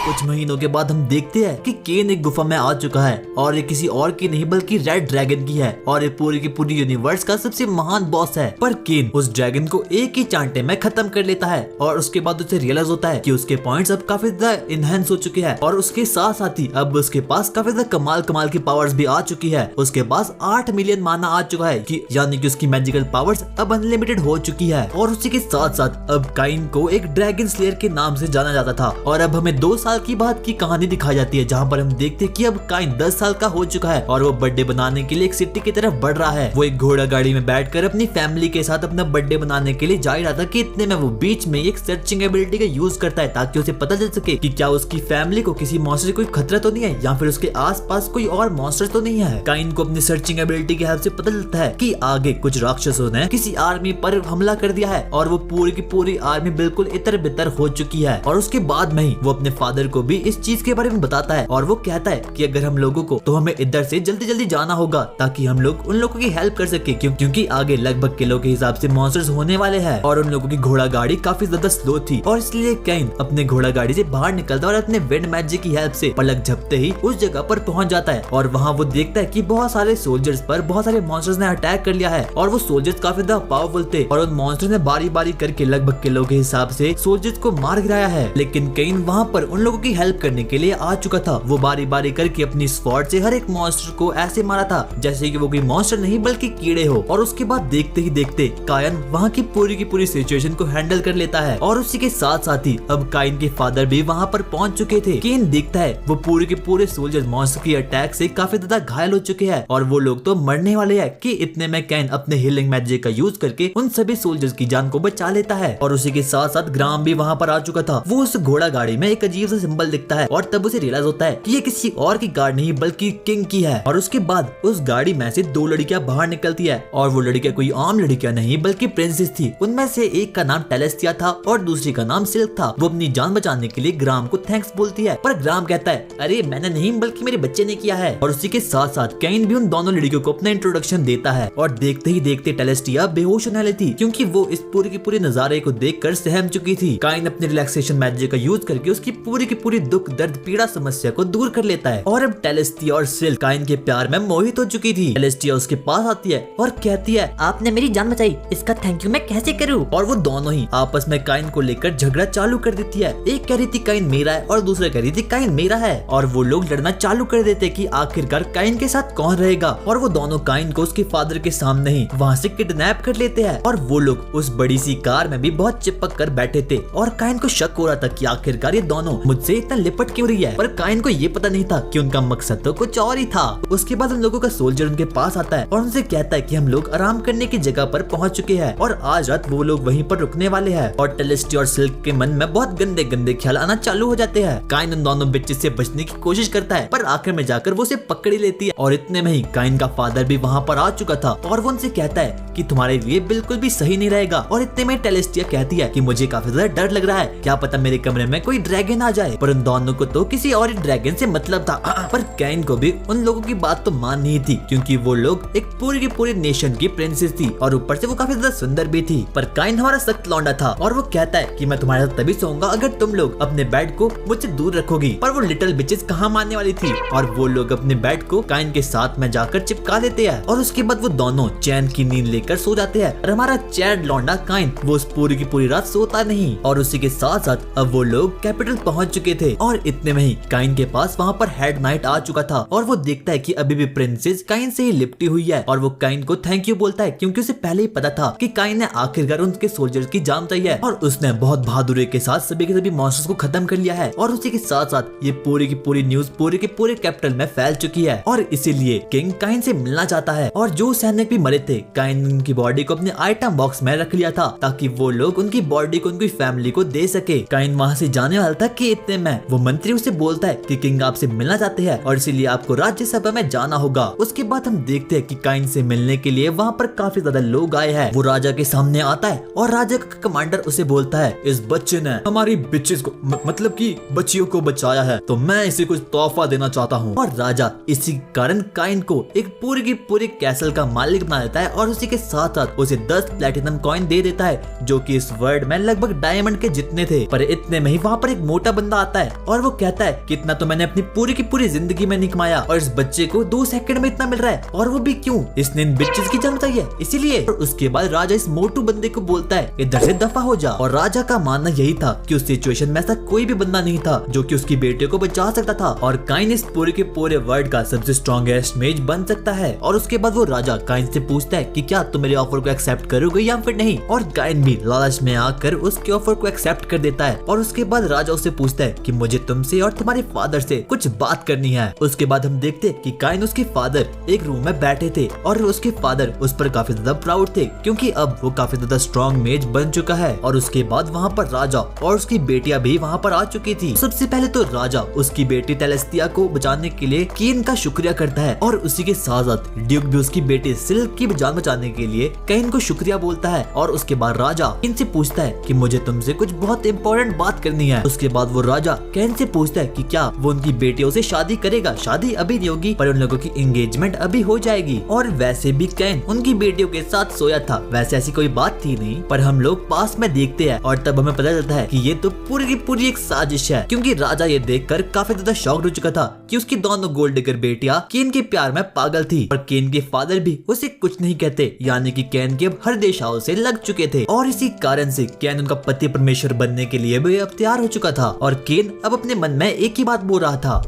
कुछ महीनों के बाद हम देखते हैं कि केन एक गुफा में आ चुका है और ये किसी और की नहीं बल्कि रेड ड्रैगन की है और ये पूरी की पूरी यूनिवर्स का सबसे महान बॉस है। पर केन उस ड्रैगन को एक ही चांटे में खत्म कर लेता है और उसके बाद उसे रियलाइज होता है कि उसके पॉइंट्स अब काफी ज्यादा इनहेंस हो चुके हैं और उसके साथ साथ ही अब उसके पास काफी ज्यादा कमाल की पावर्स भी आ चुकी है। उसके पास 8 मिलियन माना आ चुका है कि यानी कि उसकी मैजिकल पावर्स अब अनलिमिटेड हो चुकी है और उसी के साथ साथ अब काइन को एक ड्रैगन स्लेयर के नाम से जाना जाता था। और अब हमें 2 साल की बाद की कहानी दिखाई जाती है जहाँ पर हम देखते हैं कि अब काइन 10 साल का हो चुका है और वो बर्थडे बनाने के लिए एक सिटी की तरफ बढ़ रहा है। वो एक घोड़ा गाड़ी में बैठकर अपनी फैमिली के साथ अपना बर्थडे बनाने के लिए जा रहा था कि इतने में वो बीच में एक सर्चिंग एबिलिटी का यूज करता है ताकि उसे पता चल सके कि क्या उसकी फैमिली को किसी मॉन्स्टर से कोई खतरा तो नहीं है या फिर उसके आसपास कोई और मॉन्स्टर तो नहीं है। काइन को अपनी सर्चिंग एबिलिटी की हेल्प से पता चलता है कि आगे कुछ राक्षसों ने किसी आर्मी पर हमला कर दिया है और वो पूरी की पूरी आर्मी बिल्कुल इतर बितर हो चुकी है। और उसके बाद में ही वो अपने फादर को भी इस चीज के बारे में बताता है और वो कहता है कि अगर हम लोगों को तो हमें इधर से जल्दी जल्दी जाना होगा ताकि हम लोग उन लोगों की हेल्प कर सके क्योंकि आगे लगभग किलो के हिसाब से मॉन्स्टर्स होने वाले हैं और उन लोगों की घोड़ा गाड़ी काफी ज्यादा स्लो थी और इसलिए काइन अपने घोड़ा गाड़ी से बाहर निकलता है और अपने विंड मैजिक की हेल्प से पलक झपते ही उस जगह पर पहुंच जाता है और वहाँ वो देखता है कि बहुत सारे सोल्जर्स पर बहुत सारे मॉन्स्टर्स ने अटैक कर लिया है और वो सोल्जर्स काफी ज्यादा पावरफुल थे और उन मॉन्स्टर्स ने बारी बारी करके लगभग किलो के हिसाब से सोल्जर्स को मार गिराया है। लेकिन काइन वहाँ पर उन लोगों की हेल्प करने के लिए आ चुका था। वो बारी बारी करके अपनी स्वॉर्ड से हर एक मॉन्स्टर को ऐसे मारा था जैसे कि वो कोई मॉन्स्टर नहीं बल्कि कीड़े हो। और उसके बाद देखते ही देखते काइन वहाँ की पूरी सिचुएशन को हैंडल कर लेता है और उसी के साथ साथ ही अब काइन के फादर भी वहाँ पर पहुंच चुके थे। केन देखता है वो पूरे के पूरे सोल्जर मॉन्स्टर की अटैक से काफी ज्यादा घायल हो चुके हैं और वो लोग तो मरने वाले हैं कि इतने में काइन अपने हीलिंग मैजिक का यूज करके उन सभी सोल्जर्स की जान को बचा लेता है। और उसी के साथ साथ ग्राम भी वहाँ पर आ चुका था। वो उस घोड़ा गाड़ी में एक अजीब सा सिंबल दिखता है और तब उसे रियलाइज होता है कि ये किसी और की कार नहीं बल्कि किंग की है। और उसके बाद उस गाड़ी में से 2 लड़कियां बाहर निकलती है और वो लड़कियां कोई आम लड़कियां नहीं बल्कि प्रिंसेस थी। उनमें से एक का नाम टेलेस्टिया था और दूसरी का नाम सिल्क था। वो अपनी जान बचाने के लिए ग्राम को थैंक्स बोलती है पर ग्राम कहता है अरे मैंने नहीं बल्कि मेरे बच्चे ने किया है। और उसी के साथ साथ काइन भी उन दोनों लड़कियों को अपना इंट्रोडक्शन देता है और देखते ही देखते टेलेस्टिया बेहोश होने वाली थी क्योंकि वो इस पूरे के पूरे नजारे को देखकर सहम चुकी थी। काइन अपने रिलैक्सेशन मैजिक का यूज करके उसकी पूरी की पूरी दुख दर्द पीड़ा समस्या को दूर कर लेता है और अब टेलेस्टिया और सिल्क काइन के प्यार में मोहित हो चुकी थी। टेलेस्टिया उसके पास आती है और कहती है आपने मेरी जान बचाई, इसका थैंक यू मैं कैसे करूं? और वो दोनों ही आपस में काइन को लेकर झगड़ा चालू कर देती है। एक कह रही थी काइन मेरा है और दूसरा कह रही थी काइन मेरा है और वो लोग लड़ना चालू कर देते कि आखिरकार काइन के साथ कौन रहेगा। और वो दोनों काइन को उसके फादर के सामने ही वहाँ से किडनैप कर लेते हैं और वो लोग उस बड़ी सी कार में भी बहुत चिपक कर बैठे थे और काइन को शक हो रहा था कि आखिरकार ये दोनों मुझसे इतना लिपट क्यों रही है। पर काइन को ये पता नहीं था कि उनका मकसद तो कुछ और ही था। उसके बाद उन लोगों का सोल्जर उनके पास आता है और उनसे कहता है कि हम लोग आराम करने की जगह पर पहुंच चुके हैं और आज रात वो लोग वहीं पर रुकने वाले हैं। और टेलेस्टी और सिल्क के मन में बहुत गंदे गंदे ख्याल आना चालू हो जाते हैं। काइन उन दोनों बिच्चेस से बचने की कोशिश करता है पर आखिर में जाकर वो उसे पकड़ ही लेती है। और इतने में ही काइन का फादर भी वहाँ पर आ चुका था और वो उनसे कहता है कि तुम्हारे लिए बिल्कुल भी सही नहीं रहेगा। और इतने में टेलेस्टिया कहती है कि मुझे काफी ज्यादा डर लग रहा है, क्या पता मेरे कमरे में कोई ड्रैगन आ जाए। पर उन दोनों को तो किसी और ड्रैगन से मतलब था। पर काइन को भी उन लोगों की बात तो मान नहीं थी क्योंकि वो लोग एक पूरी की पूरी नेशन की प्रिंसेस थी और ऊपर से वो काफी ज्यादा सुंदर भी थी। पर काइन हमारा सख्त लौंडा था और वो कहता है कि मैं तुम्हारे साथ तभी सोऊंगा अगर तुम लोग अपने बेड को मुझसे दूर रखोगी। पर वो लिटिल बिचेस कहाँ मानने वाली थी और वो लोग अपने बेड को काइन के साथ में जाकर चिपका देते हैं और उसके बाद वो दोनों चैन की नींद लेकर सो जाते हैं। और हमारा चैड लौंडा काइन वो उस पूरी की पूरी रात सोता नहीं। और उसी के साथ साथ अब वो लोग कैपिटल पहुंच चुके थे और इतने में ही काइन के पास वहाँ पर हेड नाइट आ चुका था और वो देखता है कि अभी भी प्रिंसेस काइन से ही लिपटी हुई है। और वो काइन को थैंक यू बोलता है क्योंकि उसे पहले ही पता था कि काइन ने आखिरकार उनके सोल्जर्स की जान बचाई है और उसने बहुत बहादुरी के साथ सभी के सभी मॉन्स्टर्स को खत्म कर लिया है। और उसी के साथ साथ ये पूरी की पूरी न्यूज पूरे के पूरे कैपिटल में फैल चुकी है और इसीलिए किंग काइन से मिलना चाहता है। और जो सैनिक भी मरे थे काइन उनकी बॉडी को अपने आइटम बॉक्स में रख लिया था ताकि वो लोग उनकी बॉडी को उनकी फैमिली को दे सके। काइन वहाँ से जाने वाला था कि इतने में वो मंत्री उसे बोलता है कि किंग आपसे मिलना चाहते हैं और इसीलिए आपको राज्यसभा में जाना होगा। उसके बाद हम देखते हैं कि काइन से मिलने के लिए वहाँ पर काफी ज्यादा लोग आए हैं। वो राजा के सामने आता है और राजा का कमांडर उसे बोलता है इस बच्चे ने हमारी बिचेस को मतलब कि बच्चियों को बचाया है तो मैं इसे कुछ तोहफा देना चाहता हूँ। और राजा इसी कारण काइन को एक पूरी की पूरी कैसल का मालिक बना देता है और उसी के साथ साथ उसे 10 प्लेटिनम कॉइन दे देता है जो कि इस वर्ल्ड में लगभग डायमंड के जितने थे। पर इतने में ही वहाँ पर एक मोटा बंदा आता है और वो कहता है कि इतना तो मैंने अपनी पूरी की पूरी जिंदगी में नहीं कमाया और इस बच्चे को 2 सेकंड में इतना मिल रहा है और वो भी क्यों, इसने इन बिचेस की जान चाहिए इसीलिए। और उसके बाद राजा इस मोटू बंदे को बोलता है इधर से दफा हो जा। और राजा का मानना यही था कि उस सिचुएशन में ऐसा कोई भी बंदा नहीं था जो कि उसकी बेटे को बचा सकता था और काइन इस पूरे के पूरे वर्ल्ड का सबसे स्ट्रॉन्गेस्ट मेज बन सकता है। और उसके बाद वो राजा काइन से पूछता है कि क्या तुम मेरे ऑफर को एक्सेप्ट करोगे या फिर नहीं। और काइन भी लालच में आकर उसके ऑफर को एक्सेप्ट कर देता है। और उसके बाद राजा उससे पूछता है कि मुझे तुमसे और तुम्हारे फादर से कुछ बात करनी है। उसके बाद हम देखते हैं कि काइन उसके फादर एक रूम में बैठे थे और उसके फादर उस पर काफी ज्यादा प्राउड थे क्योंकि अब वो काफी ज्यादा स्ट्रॉन्ग मेज बन चुका है। और उसके बाद वहाँ पर राजा और उसकी बेटियां भी वहाँ पर आ चुकी थी। सबसे पहले तो राजा उसकी बेटी टेलेस्टिया को बचाने के लिए केन का शुक्रिया करता है और उसी के साथ साथ ड्यूक भी उसकी बेटी सिल्क की जान बचाने के लिए केन को शुक्रिया बोलता है। और उसके बाद राजा इनसे पूछता है कि मुझे तुमसे कुछ बहुत इंपॉर्टेंट बात करनी है। उसके बाद वो राजा केन से पूछता है कि क्या वो उनकी बेटियों से शादी करेगा। शादी अभी नहीं होगी पर उन लोगों की एंगेजमेंट अभी हो जाएगी। और वैसे भी केन उनकी बेटियों के साथ सोया था, वैसे ऐसी कोई बात थी नहीं। पर हम लोग पास में देखते हैं और तब हमें पता चलता है कि ये तो पूरी की पूरी एक साजिश है क्योंकि राजा ये देखकर काफी ज्यादा शॉक्ड हो चुका था कि उसकी दोनों गोल्ड डिगर बेटियां केन के प्यार में पागल थी और केन के फादर भी उसे कुछ नहीं कहते, यानी कि केन के अब हर देशाओं से लग चुके थे। और इसी कारण से केन उनका पति परमेश्वर बनने के लिए भी अब तैयार हो चुका था। और केन अब अपने मन में एक ही बात बोल रहा था।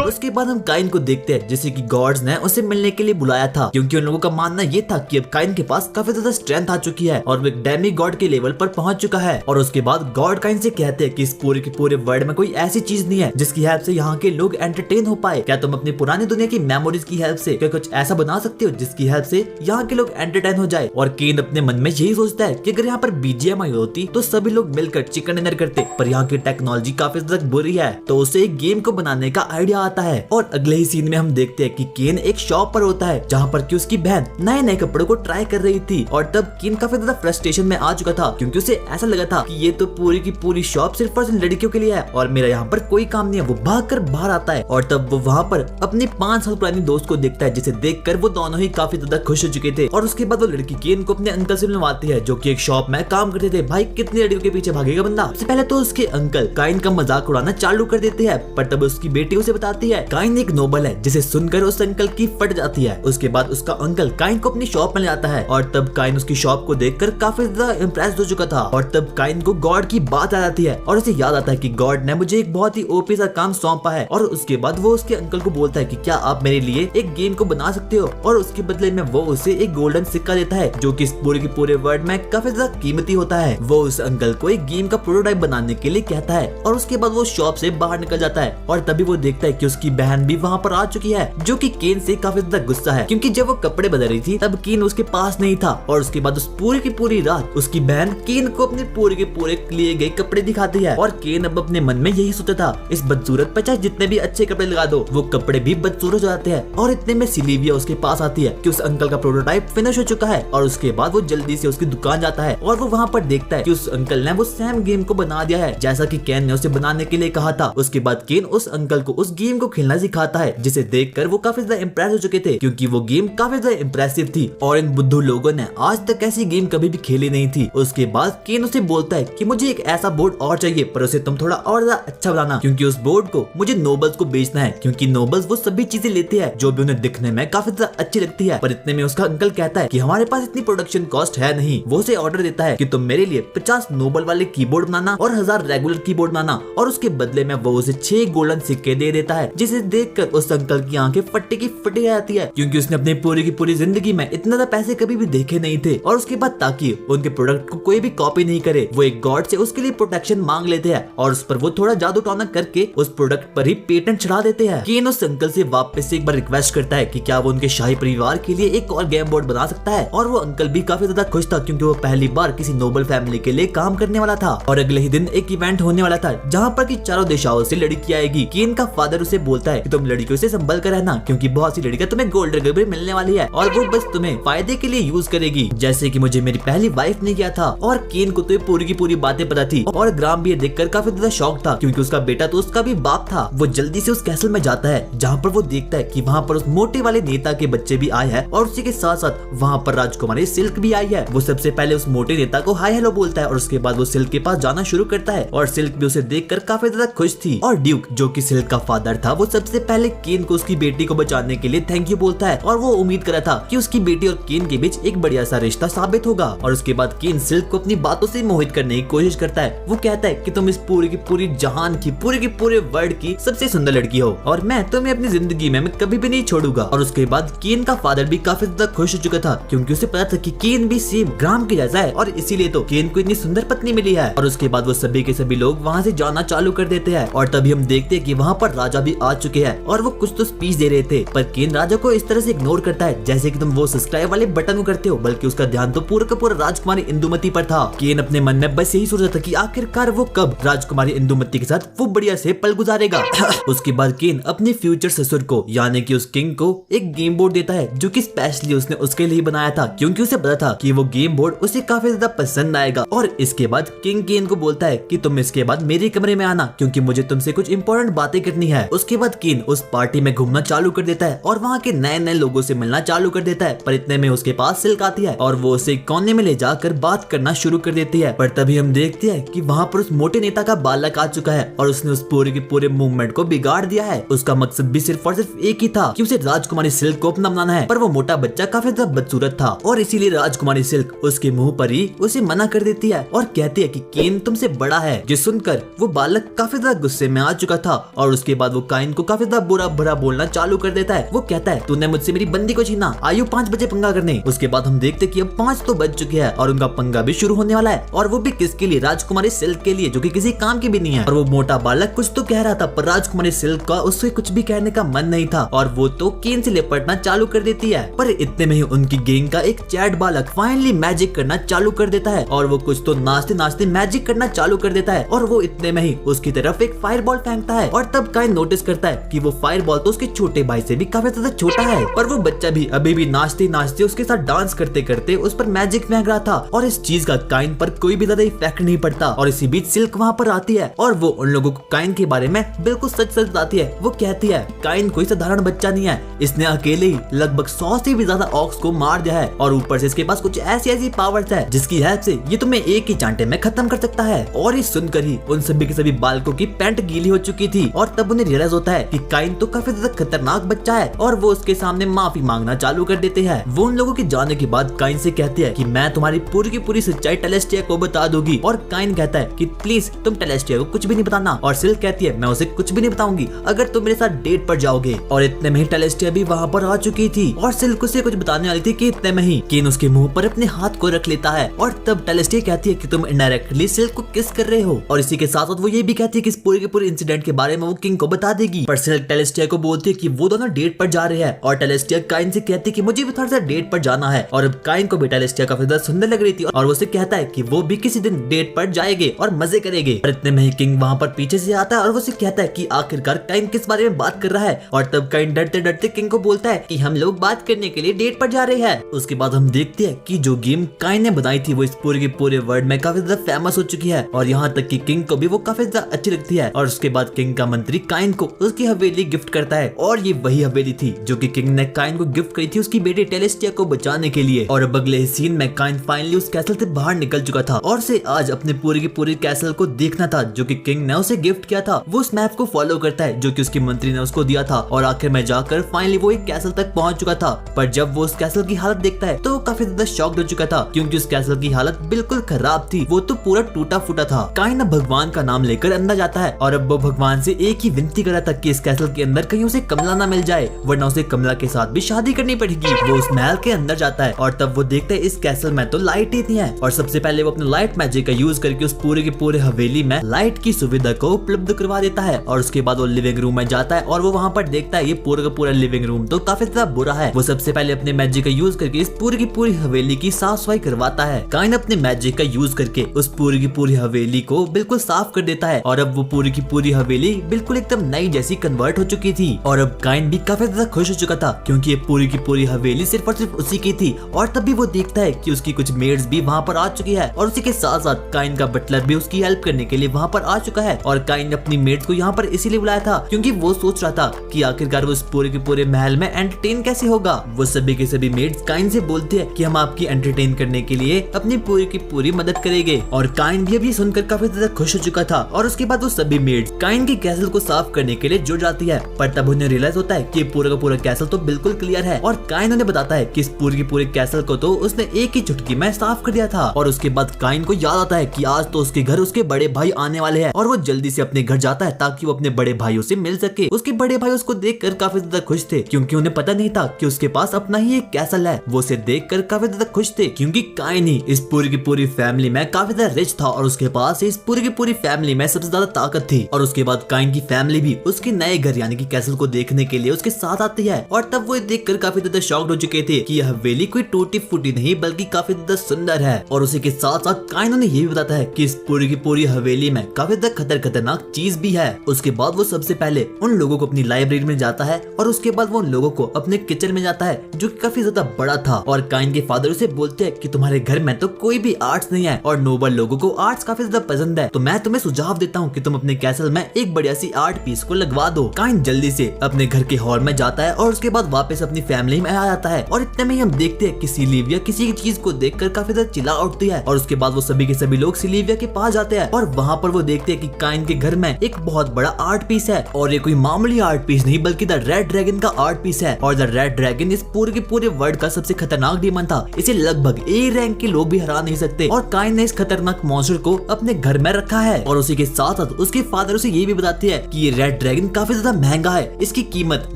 उसके बाद हम काइन को देखते हैं जैसे कि गॉड्स ने उसे मिलने के लिए बुलाया था क्योंकि उन लोगों का मानना ये था कि अब काइन के पास काफी ज्यादा स्ट्रेंथ आ चुकी है और वो एक डेमी गॉड के लेवल पर पहुंच चुका है। और उसके बाद गॉड काइन से कहते हैं कि इस पूरे के पूरे वर्ल्ड में कोई ऐसी चीज नहीं है जिसकी हेल्प से यहाँ के लोग एंटरटेन हो पाए। क्या तुम अपनी पुरानी दुनिया की मेमोरीज की हेल्प से क्या कुछ ऐसा बना सकते हो जिसकी हेल्प से यहाँ के लोग एंटरटेन हो जाए। और केन अपने मन में यही सोचता है कि अगर यहाँ पर BGMI होती तो सभी लोग मिलकर चिकन डिनर करते, पर यहाँ की टेक्नोलॉजी काफी ज्यादा बुरी है तो उसे एक गेम को बनाने का आइडिया आता है। और अगले ही सीन में हम देखते हैं कि केन एक शॉप पर होता है जहाँ पर कि उसकी बहन नए नए कपड़ों को ट्राई कर रही थी। और तब केन काफी ज्यादा फ्रस्ट्रेशन में आ चुका था क्योंकि उसे ऐसा लगा था कि ये तो पूरी की पूरी शॉप सिर्फ और सिर्फ लड़कियों के लिए है और मेरा यहाँ पर कोई काम नहीं है। वो भागकर बाहर आता है और तब वो वहाँ पर अपनी 5 साल पुरानी दोस्त को देखता है जिसे देखकर वो दोनों ही काफी ज्यादा खुश हो चुके थे। और उसके बाद वो लड़की केन को अपने अंकल से मिलवाती है जो कि एक शॉप में काम करते थे। भाई कितनी लड़कियों के पीछे भागेगा बंदा। सबसे पहले तो उसके अंकल काइन का मजाक उड़ाना चालू कर देते हैं पर तब उसकी बेटी उसे बताती है काइन एक नोबल है, जिसे सुनकर उस अंकल की फट जाती है। उसके बाद उसका अंकल काइन को अपनी शॉप में ले आता है और तब काइन उसकी शॉप को देखकर काफी ज्यादा इम्प्रेस्ड हो चुका था। और तब काइन को गॉड की बात आ जाती है और उसे याद आता है कि गॉड ने मुझे एक बहुत ही ओपी सा काम सौंपा है। और उसके बाद वो उसके अंकल को बोलता है कि क्या आप मेरे लिए एक गेम को बना सकते हो। और उसके बदले में वो उसे एक गोल्डन सिक्का देता है जो कि इस पूरे के पूरे वर्ल्ड में काफी ज्यादा कीमती होता है। वो उस अंकल को एक गेम का प्रोटोटाइप बनाने के लिए कहता है और उसके बाद वो शॉप से बाहर निकल जाता है। और तभी वो देखता है कि उसकी बहन भी वहाँ पर आ चुकी है, जो कि केन से काफी ज्यादा गुस्सा है, क्योंकि जब वो कपड़े बदल रही थी तब केन उसके पास नहीं था। और उसके बाद उस पूरी की पूरी रात उसकी बहन केन को अपने पूरे के पूरे लिए गए कपड़े दिखाती है। और केन अब अपने मन में यही सोचा था, इस बदसूरत पर चाहे जितने भी अच्छे कपड़े लगा दो, वो कपड़े भी बदसूरत हो जाते हैं। और इतने में सिलीविया उसके पास आती है कि उस अंकल का प्रोटोटाइप फिनिश हो चुका है। और उसके बाद वो जल्दी से उसकी दुकान जाता है और वो वहाँ पर देखता है कि उस अंकल ने वो सैम गेम को बना दिया है, जैसा कि केन ने उसे बनाने के लिए कहा था। उसके बाद केन उस अंकल को उस गेम को खेलना सिखाता है, जिसे देखकर वो काफी ज्यादा इम्प्रेस हो चुके थे, क्योंकि वो गेम काफी ज्यादा इम्प्रेसिव थी और इन बुद्धू लोगों ने आज तक ऐसी गेम कभी भी खेली नहीं थी। उसके बाद केन उसे बोलता है कि मुझे एक ऐसा बोर्ड और चाहिए, पर उसे तुम थोड़ा और ज्यादा अच्छा बनाना, क्योंकि उस बोर्ड को मुझे नोबल्स को बेचना है, क्योंकि नोबल्स वो सभी चीजें लेते हैं जो भी उन्हें दिखने में काफी ज्यादा अच्छी लगती है। पर इतने में उसका अंकल कहता है कि हमारे पास इतनी प्रोडक्शन कॉस्ट है नहीं। वो उसे ऑर्डर देता है कि तुम मेरे लिए 50 नोबल वाले कीबोर्ड बनाना और 1000 रेगुलर कीबोर्ड बनाना, और उसके बदले में वो उसे 6 गोल्डन सिक्के दे देता है, जिसे देखकर उस अंकल की आंखें फटे की फटी आती है, क्योंकि उसने अपनी पूरी की पूरी जिंदगी में इतना ज्यादा पैसे कभी भी देखे नहीं थे। और उसके बाद ताकि उनके प्रोडक्ट को कोई भी कॉपी नहीं करे, वो एक गॉड से उसके लिए प्रोटेक्शन मांग लेते हैं और उस पर वो थोड़ा जादू टोना करके उस प्रोडक्ट पर ही पेटेंट चढ़ा देते हैं। केन उस अंकल से वापस से एक बार रिक्वेस्ट करता है कि क्या वो उनके शाही परिवार के लिए एक और गेम बोर्ड बना सकता है, और वो अंकल भी काफी ज्यादा खुश था, क्योंकि वो पहली बार किसी नोबल फैमिली के लिए काम करने वाला था। और अगले ही दिन एक इवेंट होने वाला था जहाँ पर की चारों दिशाओं से लड़की आएगी। केन का फादर उसे बोलता है कि तुम लड़कियों से संभल कर रहना, क्योंकि बहुत सी लड़कियां तुम्हें गोल्ड रिकवरी मिलने वाली है और वो बस तुम्हें फायदे के लिए यूज करेगी, जैसे कि मुझे मेरी पहली वाइफ ने किया था। और केन को तो ये पूरी की पूरी बातें पता थी और ग्राम भी ये देखकर काफी ज्यादा शॉक था, क्योंकि उसका बेटा तो उसका भी बाप था। वो जल्दी से उस कैसल में जाता है जहाँ पर वो देखता है कि वहाँ पर उस मोटे वाले नेता के बच्चे भी आए हैं और उसी के साथ साथ वहाँ पर राजकुमारी सिल्क भी आई है। वो सबसे पहले उस मोटे नेता को हाय हेलो बोलता है और उसके बाद वो सिल्क के पास जाना शुरू करता है और सिल्क भी उसे देखकर काफी ज्यादा खुश थी। और ड्यूक जो कि सिल्क का फादर था, वो सबसे पहले केन को उसकी बेटी को बचाने के लिए थैंक यू बोलता है और वो उम्मीद कर रहा था कि उसकी बेटी और केन के बीच एक बढ़िया सा रिश्ता साबित होगा। और उसके बाद केन सिल्क को अपनी बातों से मोहित करने की कोशिश करता है। वो कहता है कि तुम इस पूरी की पूरी जहान की पूरे के पूरे वर्ल्ड की सबसे सुंदर लड़की हो और मैं तुम्हें अपनी जिंदगी में कभी भी नहीं छोड़ूंगा। और उसके बाद केन का फादर भी काफी ज्यादा खुश हो चुका था, क्योंकि उसे पता था कि केन भी सेम ग्राम के जैसा है और इसीलिए तो केन को इतनी सुंदर पत्नी मिली है। और उसके बाद वो सभी के सभी लोग वहाँ से जाना चालू कर देते हैं और तभी हम देखते हैं कि वहाँ पर राजा भी आ चुके हैं और वो कुछ तो स्पीच दे रहे थे, पर केन राजा को इस तरह से इग्नोर करता है जैसे कि तुम वो सब्सक्राइब वाले बटन को करते हो, बल्कि उसका ध्यान तो पूरा का पूरा राजकुमारी इंदुमती पर था। केन अपने मन में बस यही सोच रहा था कि आखिरकार वो कब राजकुमारी इंदुमती के साथ वो बढ़िया से पल गुजारेगा। उसके बाद केन अपने फ्यूचर ससुर को यानी कि उस किंग को एक गेम बोर्ड देता है, जो कि स्पेशली उसने उसके लिए बनाया था, क्योंकि उसे पता था कि वो गेम बोर्ड उसे काफी ज्यादा पसंद आएगा। और इसके बाद किंग केन को बोलता है कि तुम इसके बाद मेरे कमरे में आना, क्योंकि मुझे तुमसे कुछ इंपॉर्टेंट बातें करनी है। उसके बाद केन उस पार्टी में घूमना चालू कर देता है और वहाँ के नए नए लोगों से मिलना चालू कर देता है, पर इतने में उसके पास सिल्क आती है और वो उसे कोने में ले जाकर बात करना शुरू कर देती है। पर तभी हम देखते हैं कि वहाँ पर उस मोटे नेता का बालक आ चुका है और उसने उस पूरे के पूरे मूवमेंट को बिगाड़ दिया है। उसका मकसद भी सिर्फ और सिर्फ एक ही था कि उसे राजकुमारी सिल्क को अपना बनाना है, पर वो मोटा बच्चा काफी ज्यादा बदसूरत था और इसीलिए राजकुमारी सिल्क उसके मुंह पर ही उसे मना कर देती है और कहती है कि केन तुमसे बड़ा है। जो सुनकर वो बालक काफी ज्यादा गुस्से में आ चुका था और उसके बाद वो काइन को काफी ज्यादा बुरा भरा बोलना चालू कर देता है। वो कहता है तूने मुझसे मेरी बंदी को छीना, आयु 5 बजे पंगा करने। उसके बाद हम देखते कि अब 5 तो बज चुके हैं और उनका पंगा भी शुरू होने वाला है, और वो भी किसके लिए? राजकुमारी सिल्क के लिए, जो कि किसी काम की भी नहीं है। और वो मोटा बालक कुछ तो कह रहा था, पर राजकुमारी सिल्क का उससे कुछ भी कहने का मन नहीं था और वो तो केन से लिपटना चालू कर देती है। पर इतने में ही उनकी गैंग का एक चैट बालक फाइनली मैजिक करना चालू कर देता है और वो कुछ तो नाचते नाचते मैजिक करना चालू कर देता है और वो इतने में ही उसकी तरफ एक फायरबॉल फेंकता है और तब काइन नोटिस करता है कि वो फायरबॉल तो उसके छोटे भाई से भी काफी ज्यादा छोटा है, पर वो बच्चा भी अभी भी नाचते नाचते उसके साथ डांस करते करते उस पर मैजिक फेंक रहा था और इस चीज का काइन पर कोई भी ज्यादा इफेक्ट नहीं पड़ता। और इसी बीच सिल्क वहाँ पर आती है और वो उन लोगों को काइन के बारे में बिल्कुल सच सच बताती है। वो कहती है काइन कोई साधारण बच्चा नहीं है, इसने अकेले ही लगभग 100 से भी ज्यादा ऑक्स को मार दिया है और ऊपर से इसके पास कुछ ऐसी पावर्स है जिसकी हेल्प से ये तुम्हें एक ही चांटे में खत्म कर सकता है। और ये सुनकर ही उन सभी के सभी बालकों की पैंट गीली हो चुकी थी और तब उन्हें रियलाइज होता है कि काइन तो काफी ज्यादा खतरनाक बच्चा है और वो उसके सामने माफी मांगना चालू कर देते हैं। वो उन लोगों के जाने के बाद काइन से कहती है कि मैं तुम्हारी पूरी की पूरी सच्चाई टेलेस्टिया को बता दूंगी और काइन कहता है कि प्लीज तुम टेलेस्टिया को कुछ भी नहीं बताना और सिल्क कहती है मैं उसे कुछ भी नहीं बताऊंगी अगर तुम मेरे साथ डेट पर जाओगे। और इतने में ही टेलेस्टिया भी वहाँ पर आ चुकी थी और सिल्क उसे कुछ बताने वाली थी कि इतने में ही केन उसके मुंह पर अपने हाथ को रख लेता है और तब टेलेस्टिया कहती है कि तुम इनडायरेक्टली सिल्क को किस कर रहे रहे हो। और इसी के साथ साथ वो ये भी कहती है कि इस पूरे के पूरे इंसिडेंट के बारे में वो किंग को बता देगी। पर सिल्क टेलेस्टिया को बोलती है कि वो दोनों डेट पर जा रहे हैं और टेलेस्टिया काइन से कहती है कि मुझे भी थोड़ा सा डेट पर जाना है। और अब काइन को भी टेलेस्टिया काफी ज्यादा सुंदर लग रही थी और वो उसे कहता है कि वो भी किसी दिन डेट पर जाएंगे और मजे करेंगे। पर इतने में ही किंग वहाँ पर पीछे से आता है और वो उसे कहता है कि आखिरकार काइन किस बारे में बात कर रहा है। और तब काइन डरते डरते किंग को बोलता है कि हम लोग बात करने के लिए डेट पर जा रहे हैं। उसके बाद हम देखते हैं कि जो गेम काइन ने बनाई थी वो इस पूरे के पूरे वर्ल्ड में काफी ज्यादा फेमस हो चुकी है और यहाँ तक कि किंग को भी वो काफी ज्यादा अच्छी लगती है। और उसके बाद किंग का मंत्री काइन को उसकी हवेली गिफ्ट करता है और ये वही हवेली थी जो कि किंग ने काइन को गिफ्ट करी थी उसकी बेटी टेलेस्टिया को बचाने के लिए। और अब अगले सीन में काइन फाइनली उस कैसल से बाहर निकल चुका था और उसे आज अपने पूरे की पूरी कैसल को देखना था जो कि किंग ने उसे गिफ्ट किया था। वो उस मैप को फॉलो करता है जो कि उसकी मंत्री ने उसको दिया था और आखिर में जाकर फाइनली वो एक कैसल तक पहुंच चुका था। पर जब वो उस कैसल की हालत देखता है तो वो काफी ज्यादा शॉक्ड हो चुका था क्योंकि उस कैसल की हालत बिल्कुल खराब थी। वो तो पूरा टूटा फूटा था। काइन अब भगवान का नाम लेकर अंदर जाता है और अब वो भगवान से एक ही विनती कर रहा था कि इस कैसल के अंदर कहीं उसे कमला ना मिल जाए वरना उसे कमला के साथ भी शादी करनी पड़ेगी। वो उस महल के अंदर जाता है और तब वो देखता है इस कैसल में तो लाइट ही नहीं है। और सबसे पहले वो अपने लाइट मैजिक का यूज करके उस पूरे के पूरे हवेली में लाइट की सुविधा को उपलब्ध करवा देता है। और उसके बाद वो लिविंग रूम में जाता है और वो वहाँ पर देखता है ये पूरा का पूरा लिविंग रूम तो काफी ज्यादा बुरा है। वो सबसे पहले अपने मैजिक का यूज करके इस पूरी की पूरी हवेली की साफ सफाई करवाता है। काइन अपने मैजिक का यूज करके उस पूरी की पूरी हवेली को बिल्कुल साफ कर देता है और अब वो पूरी की पूरी हवेली बिल्कुल एकदम नई जैसी कन्वर्ट हो चुकी थी। और अब काइन भी काफी ज्यादा खुश हो चुका था क्योंकि ये पूरी की पूरी हवेली सिर्फ और सिर्फ उसी की थी। और तभी वो देखता है कि उसकी कुछ मेड्स भी वहाँ पर आ चुकी है और उसी के साथ साथ काइन का बटलर भी उसकी हेल्प करने के लिए वहाँ पर आ चुका है। और काइन ने अपनी मेड्स को यहाँ पर इसीलिए बुलाया था क्योंकि वो सोच रहा था कि आखिरकार वो इस पूरे के पूरे महल में एंटरटेन कैसे होगा। वो सभी के सभी मेड्स काइन से बोलते हैं कि हम आपकी एंटरटेन करने के लिए अपनी पूरी की पूरी मदद करेंगे। और काइन भी अभी सुनकर काफी ज्यादा खुश हो चुका था। और उसके बाद वो सभी मेड्स काइन के कैसल को साफ करने के लिए जुट जाती है। पर तब उन्हें रियलाइज होता है कि पूरा का पूरा कैसल तो बिल्कुल क्लियर है और काइन उन्हें बताता है कि इस पूरे के पूरे कैसल को तो उसने एक ही चुटकी में साफ कर दिया था। और उसके बाद काइन को याद आता है कि आज तो उसके घर उसके बड़े भाई आने वाले हैं और वो जल्दी से अपने घर जाता है ताकि वो अपने बड़े भाइयों से मिल सके। उसके बड़े भाई उसको देखकर काफी ज्यादा खुश थे क्योंकि उन्हें पता नहीं था कि उसके पास अपना ही एक कैसल है। वो उसे देखकर काफी ज्यादा खुश थे क्योंकि काइन ही इस पूरी की पूरी फैमिली में काफी ज्यादा रिच था और उसके पास इस पूरी की पूरी फैमिली में सबसे ज्यादा ताकत थी। और उसके बाद काइन की फैमिली भी उसके नए घर यानी कि कैसल को देखने के लिए उसके साथ आती है। और तब वो देखकर काफी ज्यादा शॉक्ड हो चुके थे कि यह हवेली कोई टूटी फूटी नहीं बल्कि काफी ज्यादा सुंदर है। और उसी के साथ साथ काइन उन्हें ये भी बताता है कि इस पूरी की पूरी हवेली में काफी ज्यादा खतरनाक चीज भी है। उसके बाद वो सबसे पहले उन लोगों को अपनी लाइब्रेरी में जाता है और उसके बाद वो उन लोगों को अपने किचन में जाता है जो कि काफी ज्यादा बड़ा था। और काइन के फादर उसे बोलते हैं कि तुम्हारे घर में तो कोई भी आर्ट्स नहीं है और नोबल लोगों को आर्ट्स काफी ज्यादा पसंद है तो मैं तुम्हें सुझाव देता हूँ कि तुम अपने कैसल में एक बढ़िया सी आर्ट पीस को लगवा दो। काइन जल्दी से अपने घर के हॉल में जाता है और उसके बाद वापस अपनी फैमिली में आ जाता है। और इतने में ही हम देखते हैं कि सिलीविया किसी चीज को देखकर काफी ज्यादा चिल्ला उठती है। और उसके बाद वो सभी के सभी लोग सिलीविया के पास जाते हैं और वहाँ पर वो देखते हैं कि काइन के घर में एक बहुत बड़ा आर्ट पीस है और ये कोई मामूली आर्ट पीस नहीं बल्कि द रेड ड्रैगन का आर्ट पीस है। और द रेड ड्रैगन इस पूरे के पूरे वर्ल्ड का सबसे खतरनाक डीमन था। इसे लगभग ए रैंक के लोग भी हरा नहीं सकते और काइन ने इस खतरनाक मॉन्स्टर को अपने घर में रखा है। और उसी के साथ साथ उसके फादर उसे ये भी बताती है कि ये रेड ड्रैगन काफी ज्यादा महंगा है। इसकी कीमत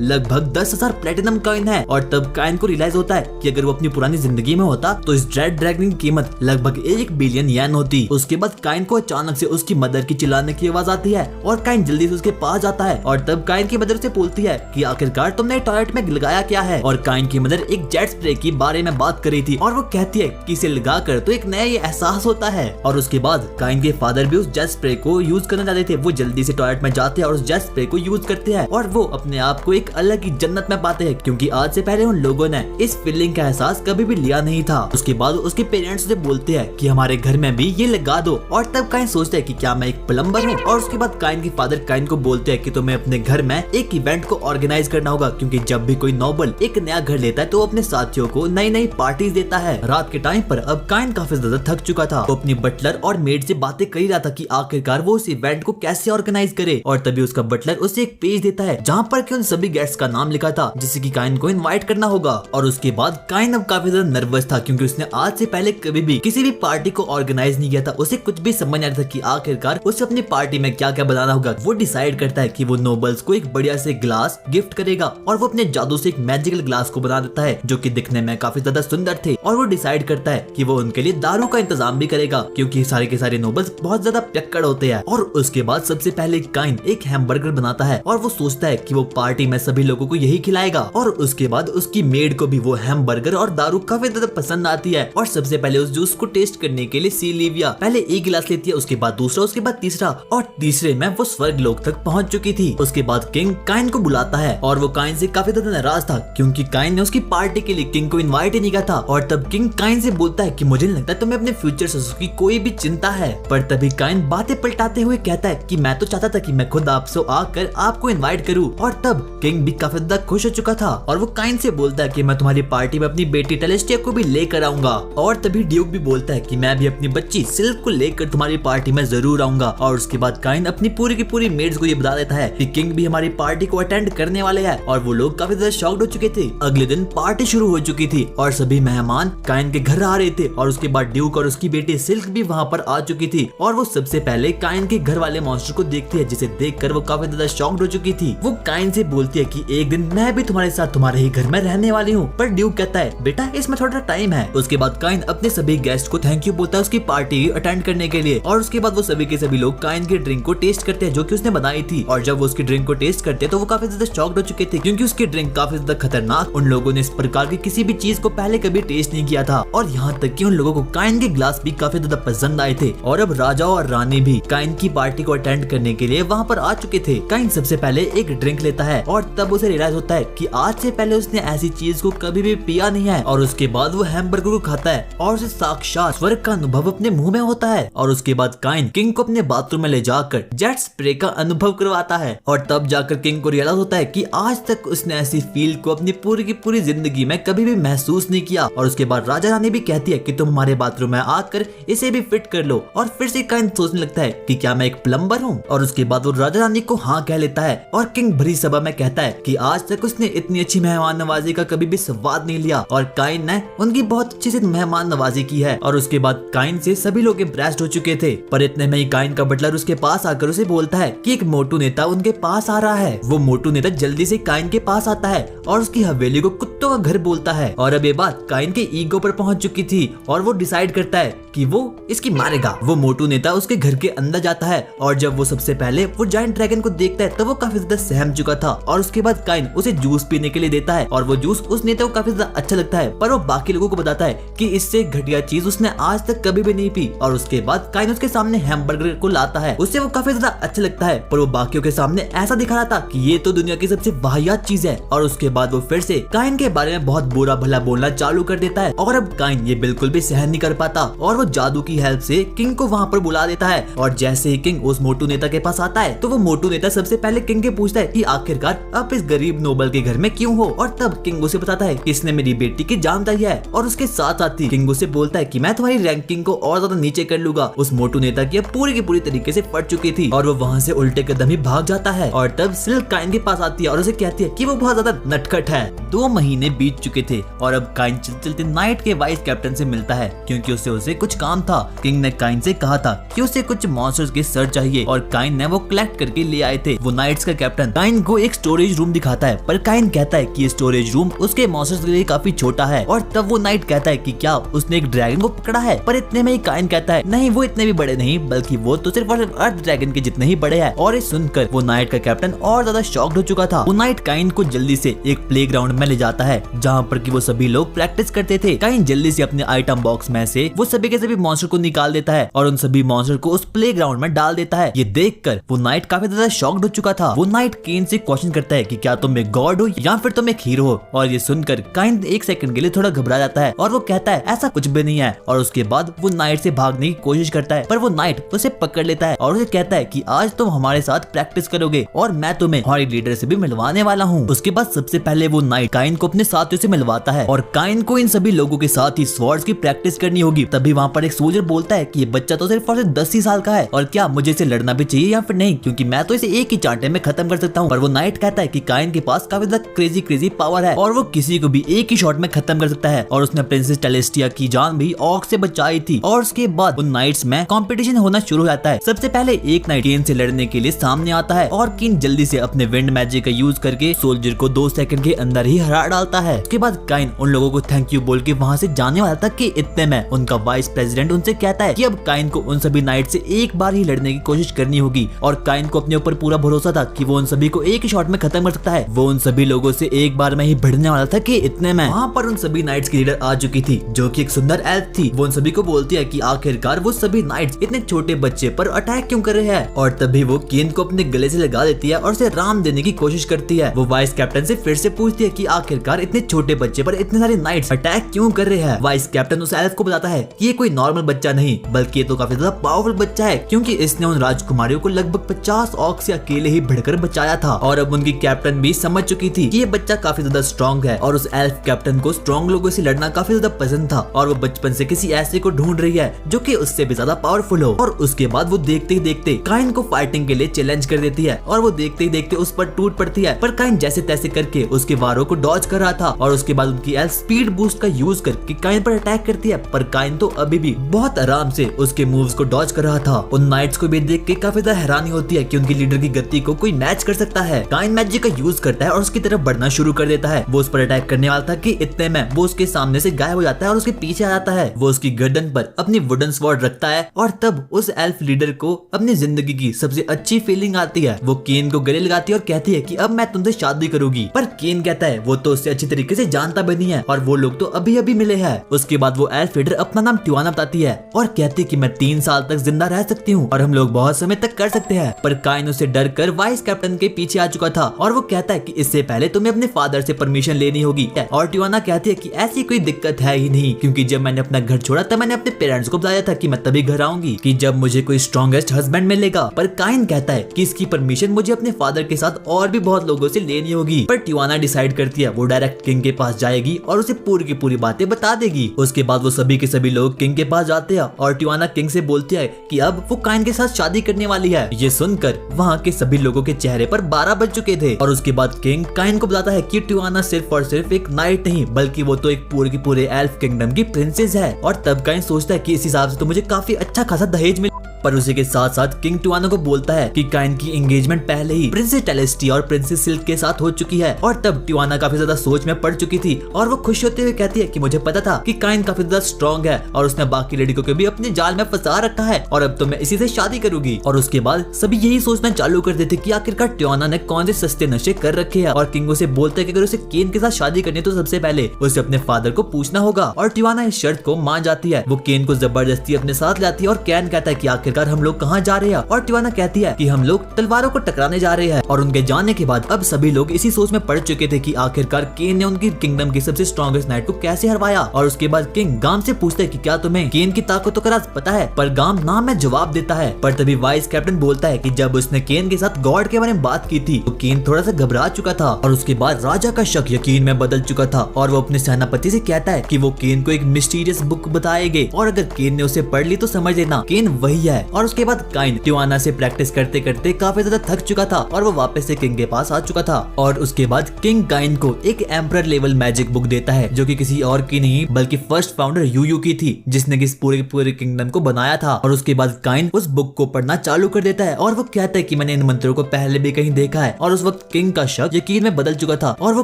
लगभग 10,000 प्लेटिनम कॉइन है। और तब काइन को रियलाइज होता है कि अगर वो अपनी पुरानी जिंदगी में होता तो इस रेड ड्रैगन की कीमत लगभग 1 बिलियन येन होती। उसके बाद काइन को अचानक से उसकी मदर की चिल्लाने की आवाज आती है और काइन जल्दी से उसके पास जाता है। और तब काइन की मदर से बोलती है कि आखिरकार तुमने टॉयलेट में लगाया क्या है। और काइन की मदर एक जेट स्प्रे के बारे में बात कर रही थी और वो कहती है कि इसे लगाकर तो एक नया ये एहसास होता है। और उसके बाद काइन के फादर भी उस जेट स्प्रे को यूज करना चाहते थे। वो जल्दी से टॉयलेट में जाते हैं और उस जेट स्प्रे को यूज करते हैं और वो अपने आप को एक अलग ही जन्नत में पाते हैं क्योंकि आज से पहले उन लोगों ने इस फीलिंग का एहसास कभी भी लिया नहीं था। उसके बाद उसके पेरेंट्स उसे बोलते हैं कि हमारे घर में भी ये लगा दो। और तब काइन सोचता है कि क्या मैं एक प्लम्बर हूँ। और उसके बाद काइन के फादर काइन को बोलते हैं कि तुम्हें अपने घर में एक इवेंट को ऑर्गेनाइज करना होगा क्योंकि जब भी कोई नोबल एक नया घर लेता है तो अपने साथियों को नई नई पार्टीज देता है। रात के टाइम पर अब काइन काफी ज्यादा थक चुका था। वो अपनी बटलर और मेड से बातें कर ही रहा था कि आखिरकार वो उस इवेंट को कैसे ऑर्गेनाइज करे। और तभी उसका बटलर उसे एक पेज देता है जहाँ पर कि उन सभी गेस्ट्स का नाम लिखा था जिसे कि काइन को इनवाइट करना होगा। और उसके बाद काइन अब काफी ज्यादा नर्वस था क्योंकि उसने आज से पहले कभी भी किसी भी पार्टी को ऑर्गेनाइज नहीं किया था। उसे कुछ भी समझ नहीं आ रहा था कि आखिरकार उसे अपनी पार्टी में क्या क्या बनाना होगा। वो डिसाइड करता है कि वो नोबल्स को एक बढ़िया से ग्लास गिफ्ट करेगा और वो अपने जादू से एक मैजिकल ग्लास को बना देता है जो कि दिखने में काफी ज्यादा सुंदर थे। और वो डिसाइड करता है कि वो उनके लिए दारू का इंतजाम भी करेगा क्योंकि सारे के सारे नोबल्स एनिमल्स बहुत ज्यादा पियक्कड़ होते हैं। और उसके बाद सबसे पहले काइन एक हैमबर्गर बनाता है और वो सोचता है कि वो पार्टी में सभी लोगों को यही खिलाएगा। और उसके बाद उसकी मेड को भी वो हैमबर्गर और दारू काफी ज्यादा पसंद आती है। और सबसे पहले उस जूस को टेस्ट करने के लिए सिल्विया पहले एक गिलास लेती है, उसके बाद दूसरा, उसके बाद तीसरा, और तीसरे में वो स्वर्ग लोक तक पहुंच चुकी थी। उसके बाद किंग काइन को बुलाता है और वो काइन से काफी ज्यादा नाराज था क्योंकि काइन ने उसकी पार्टी के लिए किंग को इनवाइट ही नहीं किया था। और तब किंग काइन से बोलता है कि मुझे नहीं लगता तुम्हें अपने फ्यूचर ससुर की कोई भी चिंता है। पर तभी काइन बातें पलटाते हुए कहता है कि मैं तो चाहता था कि मैं खुद आपसे आकर आपको इनवाइट करूं। और तब किंग भी काफी ज्यादा खुश हो चुका था और वो काइन से बोलता है कि मैं तुम्हारी पार्टी में अपनी बेटी टेलेस्टिया को भी लेकर आऊंगा। और तभी ड्यूक भी बोलता है कि मैं भी अपनी बच्ची सिल्क को लेकर तुम्हारी पार्टी में जरूर आऊंगा। और उसके बाद काइन अपनी पूरी की पूरी मेड्स को ये बता देता है कि किंग भी हमारी पार्टी को अटेंड करने वाले हैं। और वो लोग काफी ज्यादा शॉक्ड हो चुके थे। अगले दिन पार्टी शुरू हो चुकी थी और सभी मेहमान काइन के घर आ रहे थे। और उसके बाद ड्यूक और उसकी बेटी सिल्क भी वहाँ पर आ चुकी थी। और वो सबसे पहले काइन के घर वाले मॉन्स्टर को देखती है, जिसे देखकर वो काफी ज्यादा शॉक्ड हो चुकी थी। वो काइन से बोलती है कि एक दिन मैं भी तुम्हारे साथ तुम्हारे ही घर में रहने वाली हूँ। पर ड्यूक कहता है बेटा इसमें थोड़ा टाइम है। उसके बाद काइन अपने सभी गेस्ट को थैंक यू बोलता है उसकी पार्टी अटेंड करने के लिए। और उसके बाद वो सभी के सभी लोग काइन की ड्रिंक को टेस्ट करते हैं जो कि उसने बनाई थी। और जब वो उसकी ड्रिंक को टेस्ट करते हैं तो वो काफी ज्यादा शॉक्ड हो चुके थे क्योंकि उसकी ड्रिंक काफी ज्यादा खतरनाक, उन लोगों ने इस प्रकार की किसी भी चीज को पहले कभी टेस्ट नहीं किया था। और यहाँ तक कि उन लोगों को काइन के ग्लास भी काफी ज्यादा पसंद आए थे। और अब राजा और रानी भी काइन की पार्टी को अटेंड करने के लिए वहाँ पर आ चुके थे। काइन सबसे पहले एक ड्रिंक लेता है और तब उसे रियलाइज होता है कि आज से पहले उसने ऐसी चीज को कभी भी पिया नहीं है। और उसके बाद वो हैमबर्गर को खाता है और उसे साक्षात स्वर्ग का अनुभव अपने मुंह में होता है। और उसके बाद काइन किंग को अपने बाथरूम में ले जाकर जेट स्प्रे का अनुभव करवाता है। और तब जाकर किंग को रियलाइज होता है कि आज तक उसने ऐसी फील को अपनी पूरी की पूरी जिंदगी में कभी भी महसूस नहीं किया। और उसके बाद राजा रानी भी कहती है कि तुम हमारे बाथरूम में आकर इसे भी फिट कर लो। और फिर से काइन सोचने लगता है कि क्या मैं एक प्लम्बर हूँ। और उसके बाद वो राजा रानी को हाँ कह लेता है। और किंग भरी सभा में कहता है कि आज तक उसने इतनी अच्छी मेहमान नवाजी का कभी भी स्वाद नहीं लिया। और काइन ने उनकी बहुत अच्छी से मेहमान नवाजी की है। और उसके बाद काइन से सभी लोग इम्प्रेस्ड हो चुके थे। पर इतने में ही काइन का बटलर उसके पास आकर उसे बोलता है कि एक मोटू नेता उनके पास आ रहा है। वो मोटू नेता जल्दी से काइन के पास आता है और उसकी हवेली को कुत्तों का घर बोलता है। और अब ये बात काइन के ईगो पर पहुंच चुकी थी और वो डिसाइड करता है कि वो इसकी मारेगा। वो मोटू नेता उसके घर के अंदर जाता है और जब वो सबसे पहले वो जायंट ड्रैगन को देखता है तो वो काफी ज्यादा सहम चुका था। और उसके बाद काइन उसे जूस पीने के लिए देता है और वो जूस उस नेता को काफी ज्यादा अच्छा लगता है। पर वो बाकी लोगों को बताता है कि इससे घटिया चीज उसने आज तक कभी भी नहीं पी। और उसके बाद काइन उसके सामने हैमबर्गर को लाता है, उससे वो काफी ज्यादा अच्छा लगता है। पर वो बाकियों के सामने ऐसा दिखा रहा था कि ये तो दुनिया की सबसे वाहियात चीज है। और उसके बाद वो फिर से काइन के बारे में बहुत बुरा भला बोलना चालू कर देता है। और अब काइन ये बिल्कुल भी सहन नहीं कर पाता और वो जादू की हेल्प से किंग को वहाँ पर बुला देता है। और जैसे ही किंग उस मोटू नेता के पास आता है तो वो मोटू नेता सबसे पहले किंग के पूछता है कि आखिरकार आप इस गरीब नोबल के घर में क्यों हो। और तब किंग उसे बताता है कि इसने मेरी बेटी की जान दी है। और उसके साथ साथ ही किंग उसे बोलता है कि मैं तुम्हारी रैंकिंग को और ज्यादा नीचे कर लूंगा। उस मोटू नेता की पूरी तरीके से फट चुकी थी और वो वहाँ से उल्टे कदम ही भाग जाता है। और तब सिल्क काइन के पास आती है और उसे कहती है कि वो बहुत ज्यादा नटखट है। 2 महीने बीत चुके थे और अब काइन चलते चलते नाइट के वाइस कैप्टन से मिलता है क्योंकि उसे कुछ काम था। किंग ने काइन से कहा था कि उसे कुछ मॉन्स्टर्स के सर चाहिए और काइन ने वो कलेक्ट करके ले आए थे। वो नाइट्स का कैप्टन काइन को एक स्टोरेज रूम दिखाता है पर काइन कहता है कि स्टोरेज रूम उसके मॉन्स्टर्स के लिए काफी छोटा है। और तब वो नाइट कहता है कि क्या उसने एक ड्रैगन को पकड़ा है। पर इतने में ही काइन कहता है नहीं, वो इतने भी बड़े नहीं, बल्कि वो तो सिर्फ अर्थ ड्रैगन के जितने ही बड़े हैं। और ये सुनकर वो नाइट का कैप्टन और ज्यादा शॉक्ड हो चुका था। वो नाइट काइन को जल्दी से एक प्लेग्राउंड में ले जाता है जहाँ पर कि वो सभी लोग प्रैक्टिस करते थे। काइन जल्दी से अपने आइटम बॉक्स में से वो सभी के सभी मॉन्स्टर को निकाल देता है और उन सभी मॉन्स्टर को उस प्लेग्राउंड में डाल देता है। ये देखकर वो नाइट काफी ज्यादा शॉक्ड हो चुका था। वो नाइट केन से क्वेश्चन करता है कि क्या तुम एक गॉड हो या फिर तुम एक हीरो हो। और ये सुनकर काइन एक सेकंड के लिए थोड़ा घबरा जाता है और वो कहता है ऐसा कुछ भी नहीं है। और उसके बाद वो नाइट से भागने की कोशिश करता है पर वो नाइट उसे पकड़ लेता है और उसे कहता है कि आज तुम हमारे साथ प्रैक्टिस करोगे और मैं तुम्हें हमारे लीडर से भी मिलवाने वाला हूँ। उसके बाद सबसे पहले वो नाइट काइन को अपने साथियों से मिलवाता है और काइन को इन सभी लोगों के साथ ही स्वॉर्ड्स की प्रैक्टिस करनी होगी। तभी वहाँ पर एक सोल्जर बोलता है कि ये बच्चा तो सिर्फ 10 ही साल का है और क्या मुझे इसे लड़ना भी चाहिए या फिर नहीं, क्योंकि मैं तो इसे एक ही चांटे में खत्म कर सकता हूँ। पर वो नाइट कहता है कि काइन के पास काफी ज्यादा क्रेजी पावर है और वो किसी को भी एक ही शॉट में खत्म कर सकता है। और उसने प्रिंसेस टेलेस्टिया की जान भी ऑर्क से बचाई थी। और उसके बाद उन नाइट्स में कंपटीशन होना शुरू हो जाता है। सबसे पहले एक नाइट केन से लड़ने के लिए सामने आता है और केन जल्दी से अपने विंड मैजिक का यूज करके सोल्जर को 2 सेकंड के अंदर ही हरा डालता है। उसके बाद काइन उन लोगों को थैंक यू बोल के वहाँ से जाने वाला था कि इतने में उनका वाइस प्रेसिडेंट उनसे कहता है कि अब काइन को उन सभी नाइट से एक बार ही लड़ने की कोशिश करनी होगी और काइन को अपने ऊपर पूरा भरोसा था कि वो उन सभी को एक ही शॉट में खत्म कर सकता है। वो उन सभी लोगों से एक बार में ही भिड़ने वाला था कि इतने में वहाँ पर उन सभी नाइट्स की लीडर आ चुकी थी, जो कि एक सुंदर एल्फ थी। वो उन सभी को बोलती है कि आखिरकार वो सभी नाइट्स इतने छोटे बच्चे पर अटैक क्यों कर रहे हैं, और तभी वो केन को अपने गले से लगा देती है और उसे राम देने की कोशिश करती है। वो वाइस कैप्टन से फिर से पूछती है कि आखिरकार इतने छोटे बच्चे पर इतने सारे नाइट्स अटैक क्यों कर रहे हैं। वाइस कैप्टन उस एल्फ को बताता है कि ये कोई नॉर्मल बच्चा नहीं बल्कि ये तो काफी ज्यादा पावरफुल बच्चा है, क्योंकि इसने उन राजकुमारियों को लगभग 50 ऑक्स से अकेले ही भिड़कर बचाया था। और अब उनकी कैप्टन भी समझ चुकी थी कि ये बच्चा काफी ज्यादा स्ट्रॉन्ग है और उस एल्फ कैप्टन को स्ट्रॉन्ग लोगों से लड़ना काफी ज्यादा पसंद था और वो बचपन से किसी ऐसे को ढूंढ रही है जो कि उससे भी ज्यादा पावरफुल हो। और उसके बाद वो देखते ही देखते काइन को फाइटिंग के लिए चैलेंज कर देती है और वो देखते ही देखते उस पर टूट पड़ती है, पर काइन जैसे तैसे करके उसके वारों को डॉज कर रहा था। और उसके बाद उनकी एल्फ स्पीड बूस्ट का यूज करके काइन पर अटैक करती है, पर काइन तो अभी भी बहुत आराम से उसके मूव्स को डॉज कर रहा था। उन नाइट्स को भी देख के काफी ज्यादा हैरानी होती है कि उनकी लीडर की गति को कोई मैच कर सकता है। काइन मैजिक का यूज करता है और उसकी तरफ बढ़ना शुरू कर देता है। वो उस पर अटैक करने वाला था कि इतने में वो उसके सामने से गायब हो जाता है और उसके पीछे आ जाता है। वो उसकी गर्दन पर अपनी वुडन स्वॉर्ड रखता है और तब उस एल्फ लीडर को अपनी जिंदगी की सबसे अच्छी फीलिंग आती है। वो केन को गले लगाती है और कहती है कि अब मैं तुमसे शादी करूंगी, पर केन कहता है वो तो उससे अच्छी तरीके से जानता भी नहीं है और वो लोग तो अभी अभी मिले हैं। उसके बाद वो एल्फ लीडर अपना नाम ट्यूआना बताती है और कहती है कि मैं 3 साल तक जिंदा रह सकती हूँ और हम लोग बहुत समय तक कर सकते हैं। पर काइन उसे डर कर वाइस कैप्टन के पीछे आ चुका था और वो कहता है कि इससे पहले तुम्हें अपने फादर से परमिशन लेनी होगी। और ट्यूआना कहती है कि ऐसी कोई दिक्कत है ही नहीं, क्योंकि जब मैंने अपना घर छोड़ा तब मैंने अपने पेरेंट्स को बताया था कि मैं तभी घर आऊंगी कि जब मुझे कोई स्ट्रॉन्गेस्ट हस्बैंड मिलेगा। पर काइन कहता है कि इसकी परमिशन मुझे अपने फादर के साथ और भी बहुत लोगों से लेनी होगी। पर ट्यूआना डिसाइड करती है वो डायरेक्ट किंग के पास जाएगी और उसे पूरी की पूरी बातें बता देगी। उसके बाद वो सभी के सभी लोग किंग के पास जाते हैं और ट्यूआना किंग से बोलती है कि अब वो काइन के साथ शादी करने वाली है। ये सुनकर वहाँ के सभी लोगों के चेहरे पर 12 बज चुके थे। और उसके बाद किंग काइन को बताता है कि ट्यूआना सिर्फ और सिर्फ एक नाइट नहीं बल्कि वो तो एक पूरे की पूरे एल्फ किंगडम की प्रिंसेस है। और तब काइन सोचता है कि इस हिसाब से तो मुझे काफी अच्छा खासा दहेज मिल। पर उसी के साथ साथ किंग ट्यूआना को बोलता है कि काइन की एंगेजमेंट पहले ही प्रिंसेस टेलेस्टी और प्रिंसेस सिल्क के साथ हो चुकी है। और तब ट्यूआना काफी ज्यादा सोच में पड़ चुकी थी और वो खुश होते हुए कहती है कि मुझे पता था कि काइन काफी ज्यादा स्ट्रॉन्ग है और उसने बाकी लड़कियों को भी अपने जाल में फंसा रखा है और अब तो मैं इसी से शादी करूंगी। और उसके बाद सभी यही सोचना चालू कर देते कि आखिरकार ट्यूआना ने कौन से सस्ते नशे कर रखे हैं। और किंग उसे बोलता है कि अगर उसे केन के साथ शादी करनी है तो सबसे पहले उसे अपने फादर को पूछना होगा। और ट्यूआना इस शर्त को मान जाती है। वो केन को जबरदस्ती अपने साथ लाती है और केन कहता है कि आखिरकार हम लोग कहाँ जा रहे हैं। और ट्यूआना कहती है कि हम लोग तलवारों को टकराने जा रहे हैं। और उनके जाने के बाद अब सभी लोग इसी सोच में पड़ चुके थे कि आखिरकार केन ने उनकी किंगडम की सबसे स्ट्रॉन्गेस्ट नाइट को कैसे हरवाया। और उसके बाद किंग गाम से पूछता है कि क्या तुम्हें केन की ताकतों का राज पता है। पर गाम ना में जवाब देता है। पर तभी वाइस कैप्टन बोलता है कि जब उसने केन के साथ गॉड के बारे में बात की थी तो केन थोड़ा सा घबरा चुका था और उसके बाद राजा का शक यकीन में बदल चुका था। और वो अपने सेनापति से कहता है कि वो केन को एक मिस्टीरियस बुक बताएंगे और अगर केन ने उसे पढ़ ली तो समझ लेना केन वही है। और उसके बाद काइन ट्यूआना से प्रैक्टिस करते करते काफी ज्यादा थक चुका था और वो वापस से किंग के पास आ चुका था। और उसके बाद किंग काइन को एक एम्परर लेवल मैजिक बुक देता है जो कि किसी और की नहीं बल्कि फर्स्ट फाउंडर यूयू की थी जिसने कि इस पूरे किंगडम को बनाया था। और उसके बाद काइन उस बुक को पढ़ना चालू कर देता है और वो कहता है कि मैंने इन मंत्रों को पहले भी कहीं देखा है। और उस वक्त किंग का शक यकीन में बदल चुका था और वो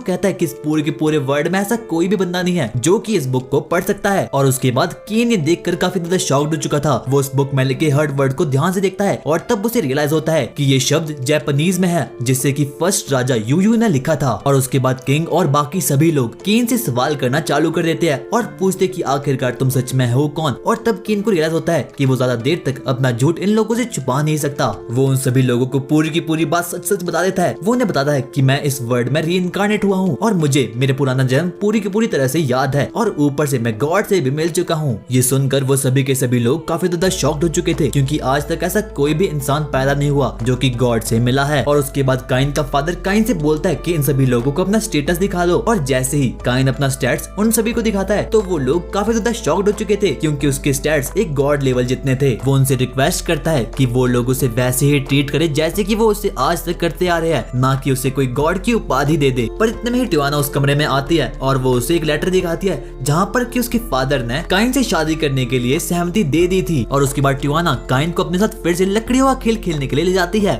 कहता है कि इस पूरे के पूरे वर्ल्ड में ऐसा कोई भी बंदा नहीं है जो कि इस बुक को पढ़ सकता है। और उसके बाद केन ये देखकर काफी ज्यादा शॉक्ड हो चुका था। वो उस बुक में लिखे हर वर्ड को ध्यान से देखता है और तब उसे रियलाइज होता है कि ये शब्द जापानीज में है जिससे कि फर्स्ट राजा यूयू ने लिखा था। और उसके बाद किंग और बाकी सभी लोग केन से सवाल करना चालू कर देते हैं और पूछते कि आखिरकार तुम सच में हो कौन। और तब केन को रियलाइज होता है कि वो ज्यादा देर तक अपना झूठ इन लोगों से छुपा नहीं सकता। वो उन सभी लोगों को पूरी की पूरी बात सच सच बता देता है। वो उन्हें बताता है कि मैं इस वर्ल्ड में रीइंकार्नेट हुआ हूँ और मुझे मेरे पुराना जन्म पूरी की पूरी तरह से याद है और ऊपर से मैं गॉड से भी मिल चुका हूँ। ये सुनकर वो सभी के सभी लोग काफी ज्यादा शॉक्ड हो चुके थे क्योंकि आज तक ऐसा कोई भी इंसान पैदा नहीं हुआ जो कि गॉड से मिला है। और उसके बाद काइन का फादर काइन से बोलता है कि इन सभी लोगों को अपना स्टेटस दिखा दो। और जैसे ही काइन अपना स्टैट्स उन सभी को दिखाता है तो वो लोग काफी ज्यादा शॉक्ड हो चुके थे क्योंकि उसके स्टैट्स एक गॉड लेवल जितने थे। वो उनसे रिक्वेस्ट करता है कि वो लोग उसे वैसे ही ट्रीट करे जैसे कि वो उसे आज तक करते आ रहे हैं, ना कि उसे कोई गॉड की उपाधि दे दे। पर इतने में ही ट्यूआना उस कमरे में आती है और वो उसे एक लेटर दिखाती है जहाँ पर कि उसके फादर ने काइन से शादी करने के लिए सहमति दे दी थी। और उसके बाद ट्यूआना काइन को अपने साथ फिर से लकड़ियों का खेल खेलने के लिए ले जाती है।